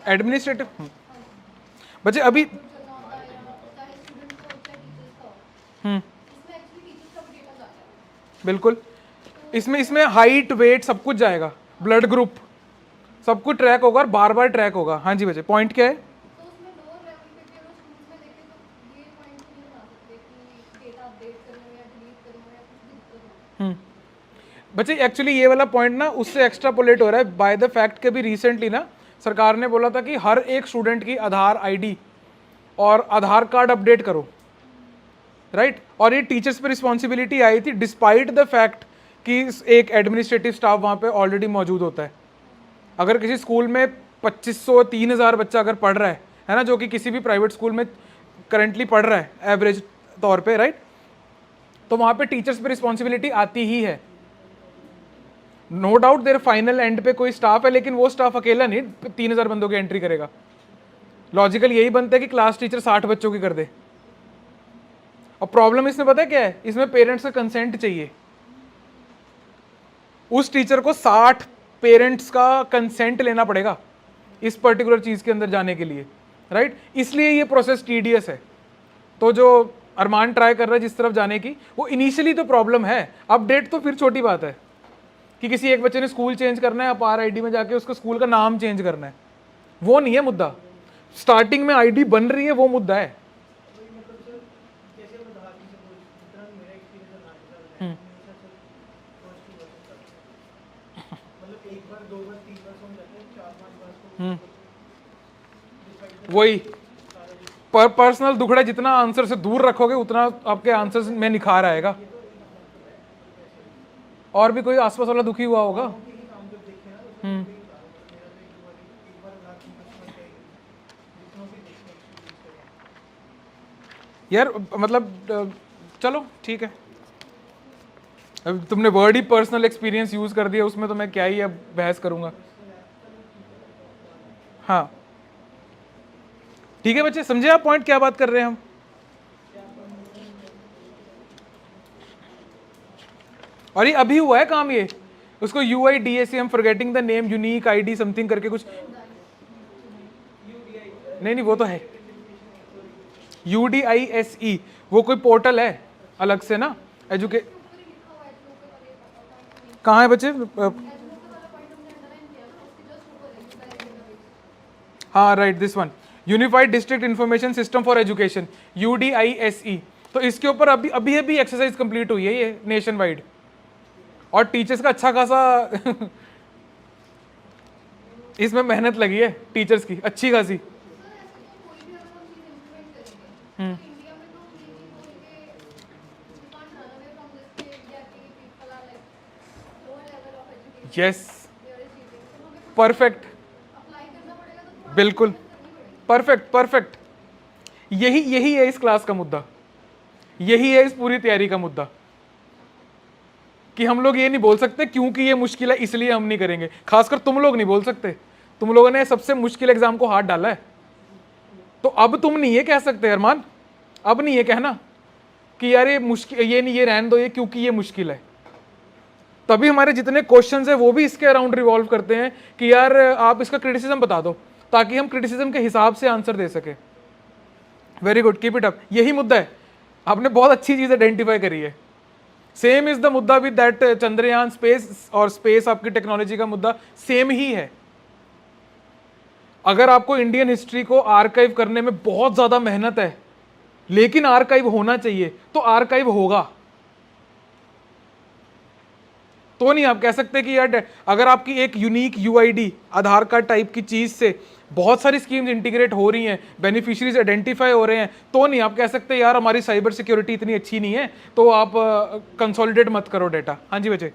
एडमिनिस्ट्रेटिव बच्चे अभी बिल्कुल, इसमें हाइट, वेट सब कुछ जाएगा, ब्लड ग्रुप सब कुछ ट्रैक होगा और बार बार ट्रैक होगा। हाँ जी बच्चे, पॉइंट क्या है? बच्चे एक्चुअली ये वाला पॉइंट ना उससे एक्स्ट्रापोलेट हो रहा है बाय द फैक्ट के भी रिसेंटली ना सरकार ने बोला था कि हर एक स्टूडेंट की आधार आईडी और आधार कार्ड अपडेट करो, राइट? और ये टीचर्स पे रिस्पॉन्सिबिलिटी आई थी डिस्पाइट द फैक्ट कि एक एडमिनिस्ट्रेटिव स्टाफ वहाँ पे ऑलरेडी मौजूद होता है। अगर किसी स्कूल में 2500 3000 बच्चा अगर पढ़ रहा है ना, जो कि किसी भी प्राइवेट स्कूल में करंटली पढ़ रहा है एवरेज तौर पे, राइट? तो वहाँ पे टीचर्स पे रिस्पॉन्सिबिलिटी आती ही है। No doubt there final end पे कोई स्टाफ है, लेकिन वो स्टाफ अकेला नहीं 3000 बंदों की एंट्री करेगा। लॉजिकल यही बनता है कि क्लास टीचर 60 बच्चों की कर दे। और प्रॉब्लम इसमें पता है क्या है? इसमें पेरेंट्स का कंसेंट चाहिए। उस टीचर को 60 पेरेंट्स का कंसेंट लेना पड़ेगा इस पर्टिकुलर चीज के अंदर जाने के लिए, राइट? इसलिए ये प्रोसेस टीडीएस है। तो जो अरमान ट्राई कर रहा है जिस तरफ जाने की, वो इनिशियली तो प्रॉब्लम है, अपडेट तो फिर छोटी बात है कि किसी एक बच्चे ने स्कूल चेंज करना है, अपार आईडी में जाके उसको स्कूल का नाम चेंज करना है, वो नहीं है मुद्दा। स्टार्टिंग में आईडी बन रही है, वो मुद्दा है। वही पर्सनल दुखड़ा जितना आंसर से दूर रखोगे उतना आपके आंसर में निखार आएगा। और भी कोई आसपास वाला दुखी हुआ होगा? यार मतलब चलो ठीक है, अब तुमने वर्ड ही पर्सनल एक्सपीरियंस यूज कर दिया, उसमें तो मैं क्या ही अब बहस करूंगा। हाँ ठीक है बच्चे, समझे आप पॉइंट क्या बात कर रहे हैं हम? और ये अभी हुआ है काम, ये उसको UIDAC, हम forgetting the name, unique ID something करके कुछ, नहीं वो तो है, UDISE वो कोई पोर्टल है अलग से ना, एजुके कहाँ है बच्चे? हाँ right, this one, unified district information system for education, UDISE। तो इसके ऊपर अभी अभी अभी एक्सरसाइज कंप्लीट हुई है ये नेशन वाइड, और टीचर्स का अच्छा खासा इसमें मेहनत लगी है टीचर्स की अच्छी खासी। यस, परफेक्ट, बिल्कुल परफेक्ट परफेक्ट। यही यही है इस क्लास का मुद्दा, यही है इस पूरी तैयारी का मुद्दा, कि हम लोग ये नहीं बोल सकते क्योंकि ये मुश्किल है इसलिए हम नहीं करेंगे। खासकर तुम लोग नहीं बोल सकते, तुम लोगों ने सबसे मुश्किल एग्जाम को हाथ डाला है, तो अब तुम नहीं ये कह सकते अरमान, अब नहीं ये कहना कि यार ये मुश्किल, ये नहीं, ये रहने दो ये क्योंकि ये मुश्किल है। तभी हमारे जितने क्वेश्चंस है वो भी इसके अराउंड रिवॉल्व करते हैं कि यार आप इसका क्रिटिसिज्म बता दो, ताकि हम क्रिटिसिज्म के हिसाब से आंसर दे सके। Very good, keep it up. यही मुद्दा है, आपने बहुत अच्छी चीज आइडेंटिफाई करी है। सेम इज द मुद्दा विद दैट चंद्रयान स्पेस, और स्पेस आपकी टेक्नोलॉजी का मुद्दा सेम ही है। अगर आपको इंडियन हिस्ट्री को आर्काइव करने में बहुत ज्यादा मेहनत है, लेकिन आर्काइव होना चाहिए, तो आर्काइव होगा। तो नहीं आप कह सकते कि यार अगर आपकी एक यूनिक UID आधार कार्ड टाइप की चीज से बहुत सारी स्कीम्स इंटीग्रेट हो रही हैं, बेनिफिशियरीज आइडेंटिफाई हो रहे हैं, तो नहीं आप कह सकते यार हमारी साइबर सिक्योरिटी इतनी अच्छी नहीं है तो आप कंसोलिडेट मत करो डेटा। हाँ जी बच्चे।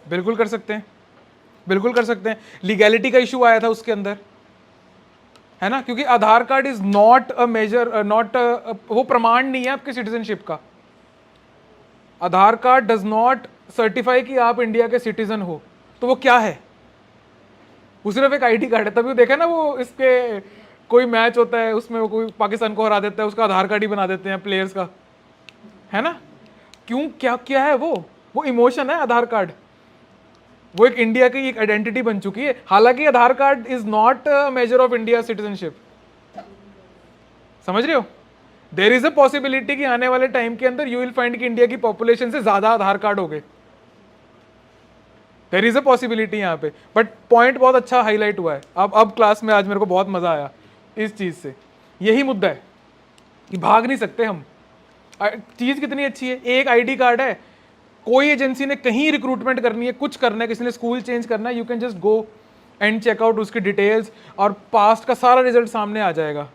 बिल्कुल कर सकते हैं, बिल्कुल कर सकते हैं। लीगैलिटी का इशू आया था उसके अंदर, है ना, क्योंकि Aadhaar card is not a major, not वो प्रमाण नहीं है आपके सिटीजनशिप का। Aadhaar card does not certify कि आप इंडिया के सिटीजन हो, तो वो क्या है? वो सिर्फ एक ID कार्ड है। तभी देखा ना वो इसके कोई मैच होता है उसमें वो कोई पाकिस्तान को हरा देता है, उसका आधार कार्ड ही बना देते हैं प्लेयर्स का, है ना। क्यों, क्या क्या है वो इमोशन है आधार कार्ड, वो एक इंडिया की एक आइडेंटिटी बन चुकी है। हालांकि Aadhaar card is not major of India citizenship, समझ रहे हो। देयर इज अ पॉसिबिलिटी कि आने वाले टाइम के अंदर यू विल फाइंड कि इंडिया की पॉपुलेशन से ज्यादा आधार कार्ड हो गए, देयर इज अ पॉसिबिलिटी यहाँ पे। बट पॉइंट बहुत अच्छा हाईलाइट हुआ है अब क्लास में, आज मेरे को बहुत मजा आया इस चीज से। यही मुद्दा है कि भाग नहीं सकते हम। चीज कितनी अच्छी है, एक ID कार्ड है, कोई एजेंसी ने कहीं रिक्रूटमेंट करनी है, कुछ करना है, किसी ने स्कूल चेंज करना है, you can just go and check out उसकी डिटेल्स, और पास्ट का सारा रिजल्ट सामने आ जाएगा।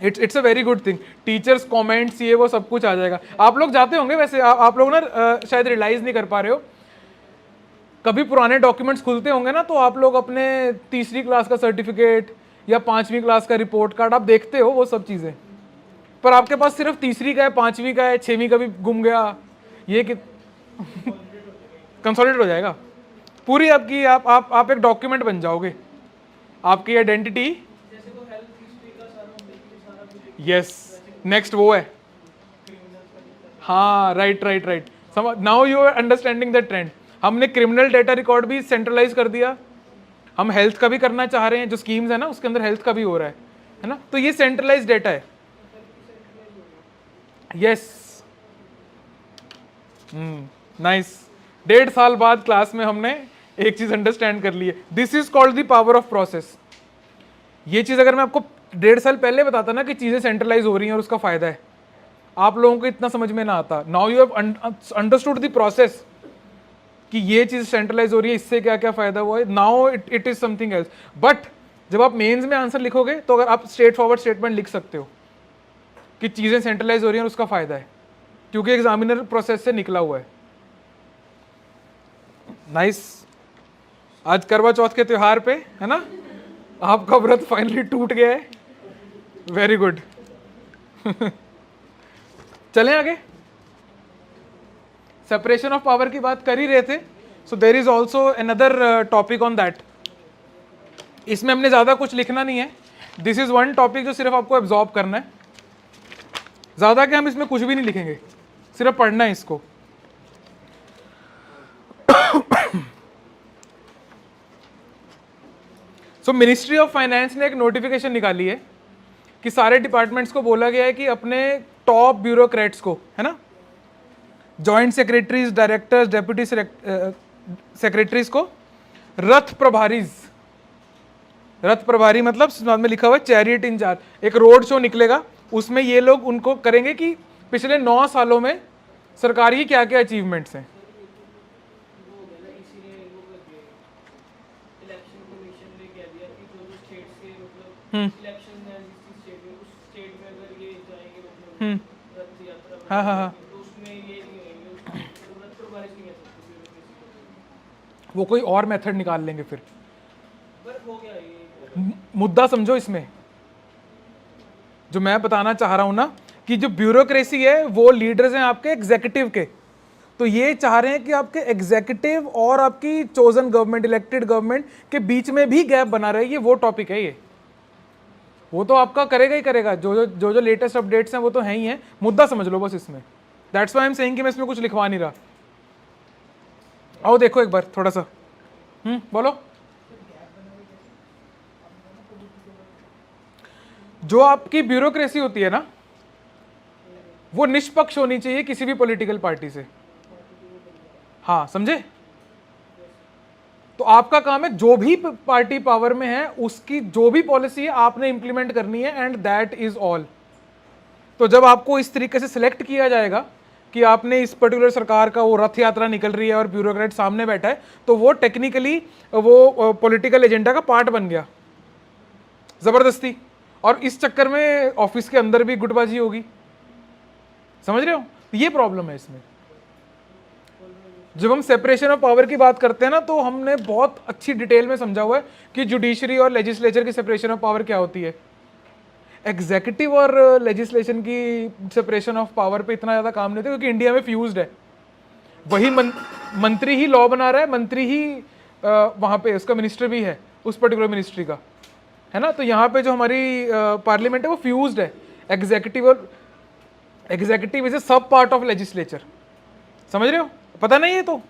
It's a very good thing. Teachers comments ये वो सब कुछ आ जाएगा। आप लोग जाते होंगे वैसे, आप लोग ना शायद रियलाइज नहीं कर पा रहे हो, कभी पुराने डॉक्यूमेंट्स खुलते होंगे ना, तो आप लोग अपने तीसरी क्लास का सर्टिफिकेट या 5वीं क्लास का रिपोर्ट कार्ड आप देखते हो, वो सब चीजें, पर आपके पास सिर्फ तीसरी का है, 5वीं का है, 6वीं का भी गुम गया, ये कि कंसोलिडेट हो जाएगा पूरी आपकी, आप एक डॉक्यूमेंट बन जाओगे, आपकी आइडेंटिटी। यस, नेक्स्ट वो है, हाँ राइट राइट राइट, समझ, now you are understanding the trend. हमने क्रिमिनल डेटा रिकॉर्ड भी सेंट्रलाइज कर दिया, हम हेल्थ का भी करना चाह रहे हैं, जो स्कीम्स है ना उसके अंदर हेल्थ का भी हो रहा है ना, तो ये सेंट्रलाइज डेटा है। Yes, nice. 1.5 साल बाद क्लास में हमने एक चीज अंडरस्टैंड कर ली है, this is called the power of process. ये चीज अगर मैं आपको 1.5 साल पहले बताता ना कि चीजें सेंट्रलाइज हो रही हैं और उसका फायदा है, आप लोगों को इतना समझ में ना आता। Now you have understood the process कि ये चीज सेंट्रलाइज हो रही है, इससे क्या क्या फायदा हुआ है, now it is something else. But जब आप मेंस में आंसर लिखोगे तो अगर आप स्ट्रेट फॉरवर्ड स्टेटमेंट लिख सकते हो कि चीजें सेंट्रलाइज हो रही हैं और उसका फायदा है, क्योंकि एग्जामिनर प्रोसेस से निकला हुआ है। नाइस। आज करवा चौथ के त्योहार पे, है ना, आपका व्रत फाइनली टूट गया है, वेरी गुड। चलें आगे, सेपरेशन ऑफ पावर की बात कर ही रहे थे, so there is also another topic on that. इसमें हमने ज्यादा कुछ लिखना नहीं है, दिस इज वन टॉपिक जो सिर्फ आपको एब्जॉर्ब करना है। ज़्यादा क्या, हम इसमें कुछ भी नहीं लिखेंगे, सिर्फ पढ़ना है इसको। सो मिनिस्ट्री ऑफ फाइनेंस ने एक नोटिफिकेशन निकाली है कि सारे डिपार्टमेंट्स को बोला गया है कि अपने टॉप ब्यूरोक्रेट्स को, है ना, joint secretaries, directors, deputy secretaries को रथ प्रभारीज, रथ प्रभारी मतलब बाद में लिखा हुआ है चैरियट इंचार्ज, एक रोड शो निकलेगा, उसमें ये लोग उनको करेंगे कि पिछले 9 सालों में सरकार की क्या क्या अचीवमेंट्स हैं। हाँ हाँ हाँ, वो कोई और मेथड निकाल लेंगे फिर। मुद्दा समझो इसमें, जो मैं बताना चाह रहा हूं ना, कि जो ब्यूरोक्रेसी है वो लीडर्स हैं आपके एग्जीक्यूटिव के, तो ये चाह रहे हैं कि आपके एग्जीक्यूटिव और आपकी चोजन गवर्नमेंट, इलेक्टेड गवर्नमेंट के बीच में भी गैप बना रहे, ये वो टॉपिक है। ये वो तो आपका करेगा ही करेगा, जो लेटेस्ट अपडेट्स हैं वो तो हैं ही हैं, मुद्दा समझ लो बस इसमें। That's why I am saying कि मैं इसमें कुछ लिखवा नहीं रहा। आओ देखो एक बार थोड़ा सा, बोलो। जो आपकी ब्यूरोक्रेसी होती है ना, वो निष्पक्ष होनी चाहिए किसी भी पॉलिटिकल पार्टी से। हाँ समझे? तो आपका काम है जो भी पार्टी पावर में है उसकी जो भी पॉलिसी है आपने इंप्लीमेंट करनी है, एंड दैट इज ऑल। तो जब आपको इस तरीके से सिलेक्ट किया जाएगा कि आपने इस पर्टिकुलर सरकार का वो रथ यात्रा निकल रही है और ब्यूरोक्रेट सामने बैठा है, तो वो टेक्निकली वो पॉलिटिकल एजेंडा का पार्ट बन गया जबरदस्ती, और इस चक्कर में ऑफिस के अंदर भी गुटबाजी होगी। समझ रहे हो? ये प्रॉब्लम है इसमें। जब हम सेपरेशन ऑफ पावर की बात करते हैं ना, तो हमने बहुत अच्छी डिटेल में समझा हुआ है कि जुडिशरी और लेजिस्लेचर की सेपरेशन ऑफ पावर क्या होती है। एग्जीक्यूटिव और लेजिस्लेशन की सेपरेशन ऑफ पावर पे इतना ज़्यादा काम नहीं होता, क्योंकि इंडिया में फ्यूज्ड है। वही मंत्री ही लॉ बना रहा है, मंत्री ही वहाँ पे उसका मिनिस्टर भी है उस पर्टिकुलर मिनिस्ट्री का, है ना। तो यहाँ पे जो हमारी पार्लियामेंट है वो फ्यूज्ड है, एग्जीक्यूटिव इज ए सब पार्ट ऑफ लेजिस्लेचर। समझ रहे हो? पता नहीं है तो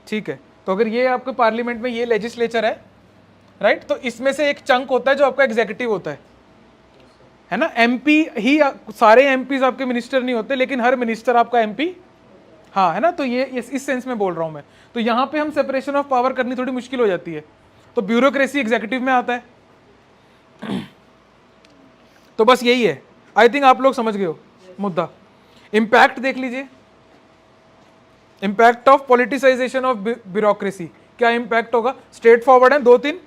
ठीक है। तो अगर ये आपके पार्लियामेंट में ये लेजिस्लेचर है, राइट, तो इसमें से एक चंक होता है जो आपका एग्जीक्यूटिव होता है ना। एमपी ही, सारे एमपीज आपके मिनिस्टर नहीं होते, लेकिन हर मिनिस्टर आपका एमपी, हाँ, है ना। तो ये इस सेंस में बोल रहा हूं मैं। तो यहाँ पे हम सेपरेशन ऑफ पावर करनी थोड़ी मुश्किल हो जाती है, तो ब्यूरोक्रेसी एग्जीक्यूटिव में आता है। तो बस यही है, आई थिंक आप लोग समझ गए हो मुद्दा। इंपैक्ट देख लीजिए, impact of politicisation of bureaucracy. क्या इंपैक्ट होगा? स्ट्रेट फॉरवर्ड है, 2-3।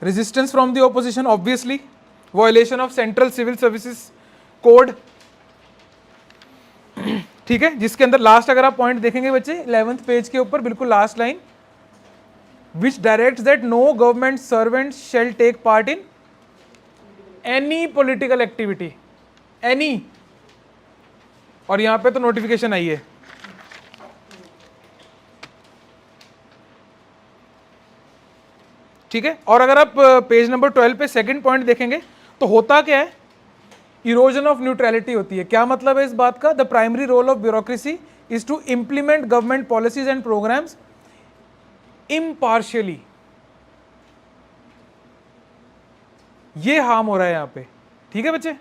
Resistance from the opposition obviously, violation of central civil services code, ठीक है, जिसके अंदर लास्ट अगर आप पॉइंट देखेंगे बच्चे 11th पेज के ऊपर बिल्कुल last line, which directs that no government servant shall take part in any political activity, any, और यहां पे तो नोटिफिकेशन आई है। ठीक है, और अगर आप पेज नंबर 12 पे सेकंड पॉइंट देखेंगे तो होता क्या है, इरोजन ऑफ न्यूट्रलिटी होती है। क्या मतलब है इस बात का? The primary role of bureaucracy is to implement government policies and programs impartially. ये हार्म हो रहा है यहां पे, ठीक है बच्चे।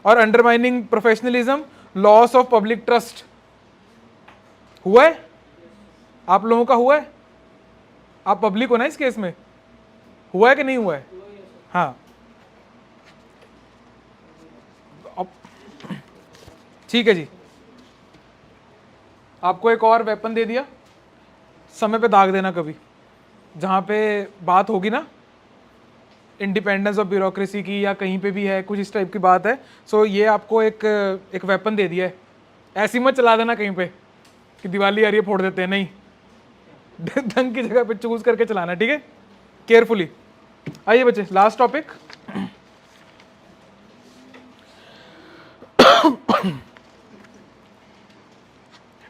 और undermining professionalism, loss of public trust हुआ है, आप लोगों का हुआ है, आप पब्लिक हो ना इस केस में, हुआ है कि नहीं हुआ है? हाँ, अब ठीक है जी, आपको एक और वेपन दे दिया, समय पे दाग देना कभी, जहाँ पे बात होगी ना इंडिपेंडेंस ऑफ ब्यूरोक्रेसी की या कहीं पे भी है कुछ इस टाइप की बात है, सो ये आपको एक वेपन दे दिया है। ऐसी मत चला देना कहीं पे कि दिवाली आ रही है फोड़ देते हैं, नहीं, ढंग की जगह पे चूज करके चलाना, ठीक है, केयरफुली। आइए बच्चे, लास्ट टॉपिक।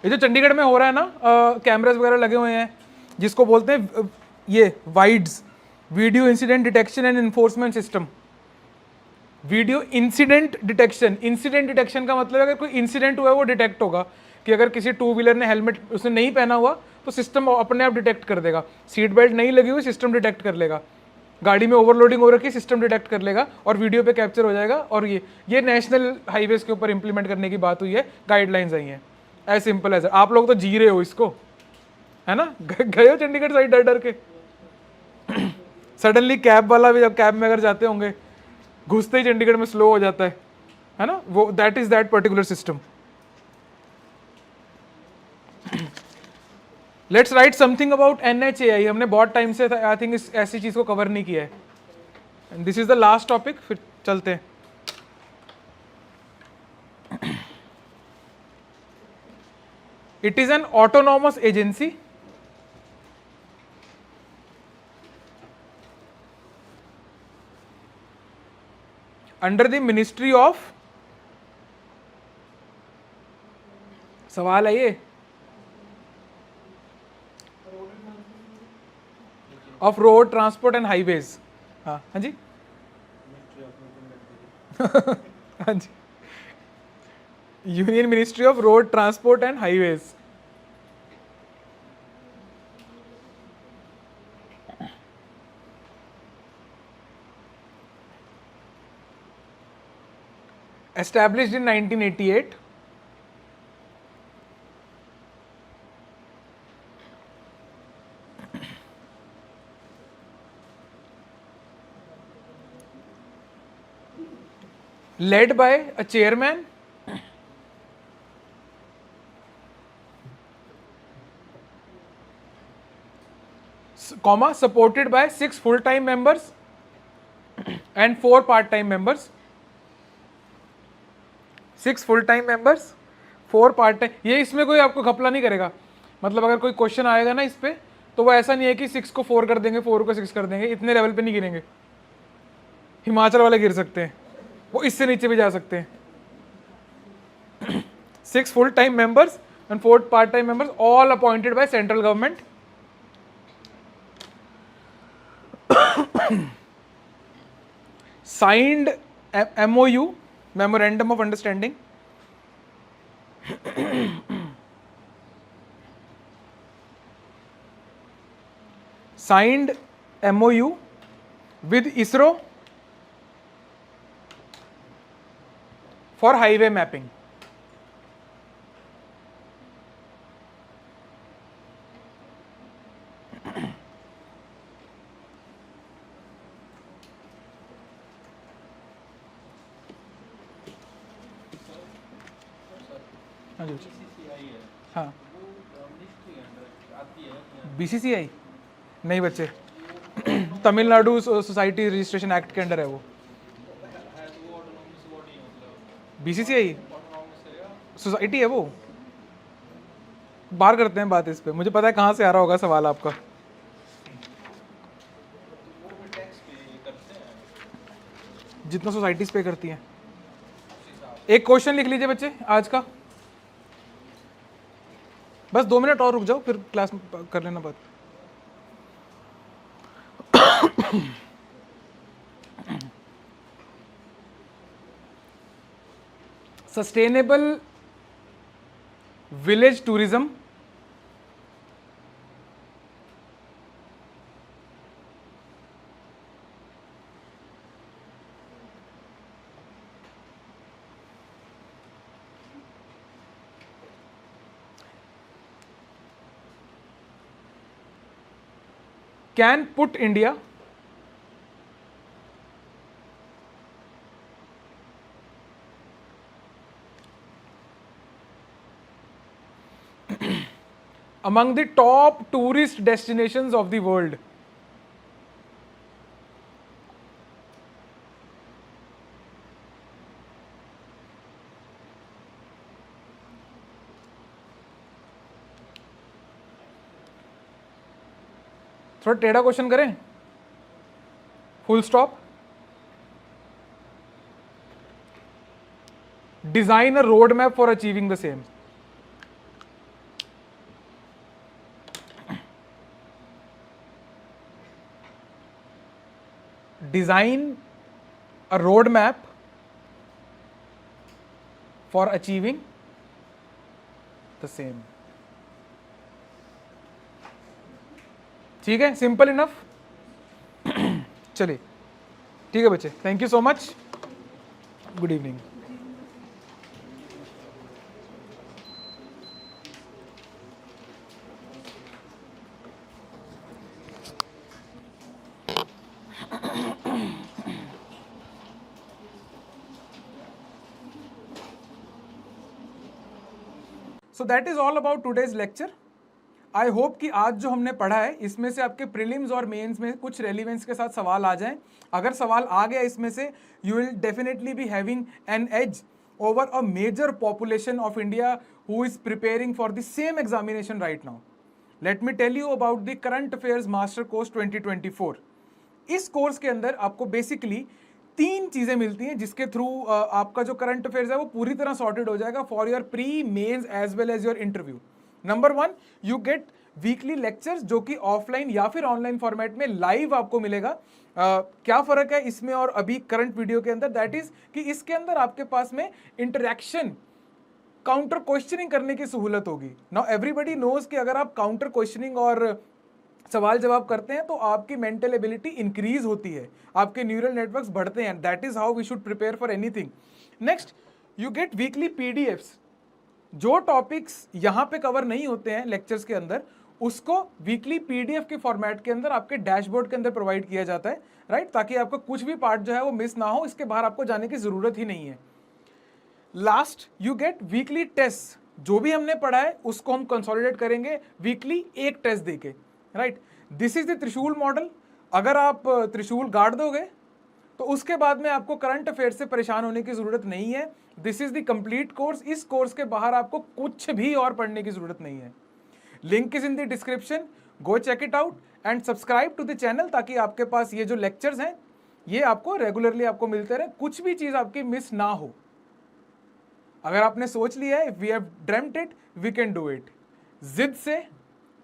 ये जो चंडीगढ़ में हो रहा है ना, कैमरास वगैरह लगे हुए हैं, जिसको बोलते हैं ये wides, video incident detection and enforcement system, video incident detection का मतलब अगर कोई इंसिडेंट हुआ है वो डिटेक्ट होगा कि अगर किसी टू व्हीलर ने हेलमेट उसने नहीं पहना हुआ तो सिस्टम अपने आप डिटेक्ट कर देगा। सीट बेल्ट नहीं लगी हुई, सिस्टम डिटेक्ट कर लेगा। गाड़ी में ओवरलोडिंग हो रखी, सिस्टम डिटेक्ट कर लेगा और वीडियो पे कैप्चर हो जाएगा। और ये नेशनल हाईवेज के ऊपर इंप्लीमेंट करने की बात हुई है, गाइडलाइंस आई हैं। As simple as. आप लोग तो जी रहे हो इसको, है ना? गए हो चंडीगढ़ साइड डर डर के? सडनली कैब वाला भी, जब कैब में अगर जाते होंगे, घुसते ही चंडीगढ़ में स्लो हो जाता है ना? वो that is that particular system. Let's write something about NHAI। हमने बहुत टाइम से आई थिंक इस ऐसी चीज को कवर नहीं किया है। This is the last topic, फिर चलते हैं। It is an autonomous agency under the ministry of, सवाल है ये, of road transport and highways. हाँ हाँ जी हाँ जी, union ministry of road transport and highways. established in 1988, led by a chairman, comma, supported by 6 full-time members and 4 part-time members। 6 full-time members, 4 part-time। ये इसमें कोई आपको घपला नहीं करेगा। मतलब अगर कोई क्वेश्चन आएगा ना इस पे, तो वो ऐसा नहीं है कि 6 को 4 कर देंगे, 4 को 6 कर देंगे। इतने लेवल पे नहीं गिरेंगे। हिमाचल वाले गिर सकते हैं, वो इससे नीचे भी जा सकते हैं। 6 full-time members and 4 part-time members, all appointed by central government। Signed MOU, memorandum of understanding, signed MOU with ISRO for highway mapping। हाँ, BCCI नहीं बच्चे, तमिलनाडु सोसाइटी रजिस्ट्रेशन एक्ट के अंडर है वो। BCCI सोसाइटी है वो। बाहर करते हैं बात इस पे। मुझे पता है कहाँ से आ रहा होगा सवाल आपका। जितना सोसाइटीज पे करती हैं। एक क्वेश्चन लिख लीजिए बच्चे आज का। बस 2 मिनट और रुक जाओ, फिर क्लास कर लेना बात। Sustainable village tourism can put India among the top tourist destinations of the world। थोड़ा टेढ़ा क्वेश्चन करें, full stop. Design a road map for achieving the same. Design a road map for achieving the same. ठीक है, simple enough. चलिए, ठीक है बच्चे, thank you so much, good evening. So that is all about today's lecture. I hope कि आज जो हमने पढ़ा है इसमें से आपके प्रीलिम्स और मेंस में कुछ रेलिवेंस के साथ सवाल आ जाएं। अगर सवाल आ गया इसमें से, you will definitely be having an edge over a major population of India who is preparing for the same examination right now. Let me tell you about the current affairs master course 2024। इस course के अंदर आपको basically 3 चीजें मिलती हैं जिसके through आपका जो करंट अफेयर्स है वो पूरी तरह सॉर्टेड हो जाएगा for your pre, mains as well as your interview. Number 1, you get weekly lectures जो कि ऑफलाइन या फिर ऑनलाइन फॉर्मेट में लाइव आपको मिलेगा। क्या फर्क है इसमें और अभी करंट वीडियो के अंदर, दैट इज कि इसके अंदर आपके पास में इंटरेक्शन, काउंटर क्वेश्चनिंग करने की सहूलत होगी। नाउ एवरीबडी नोज कि अगर आप काउंटर क्वेश्चनिंग और सवाल जवाब करते हैं तो आपकी मेंटल एबिलिटी इंक्रीज होती है, आपके न्यूरल नेटवर्क्स बढ़ते हैं। That is how we should prepare for anything. Next, you get weekly PDFs. जो टॉपिक्स यहां पे कवर नहीं होते हैं लेक्चर्स के अंदर, उसको वीकली पीडीएफ के फॉर्मेट के अंदर आपके डैशबोर्ड के अंदर प्रोवाइड किया जाता है, राइट, ताकि आपका कुछ भी पार्ट जो है वो मिस ना हो, इसके बाहर आपको जाने की जरूरत ही नहीं है। Last, you get weekly test. जो भी हमने पढ़ा है उसको हम कंसोलिडेट करेंगे वीकली एक टेस्ट देके, राइट। दिस इज द त्रिशूल मॉडल। अगर आप त्रिशूल गाड़ दोगे तो उसके बाद में आपको करंट अफेयर से परेशान होने की जरूरत नहीं है। This is the complete course. इस कोर्स के बाहर आपको कुछ भी और पढ़ने की जरूरत नहीं है। Link is in the description, go check it out and subscribe to the channel, ताकि आपके पास ये जो लेक्चर्स हैं ये आपको रेगुलरली आपको मिलते रहे, कुछ भी चीज आपकी मिस ना हो। अगर आपने सोच लिया है, we have dreamed it, we can do it. जिद से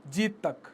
जीत तक।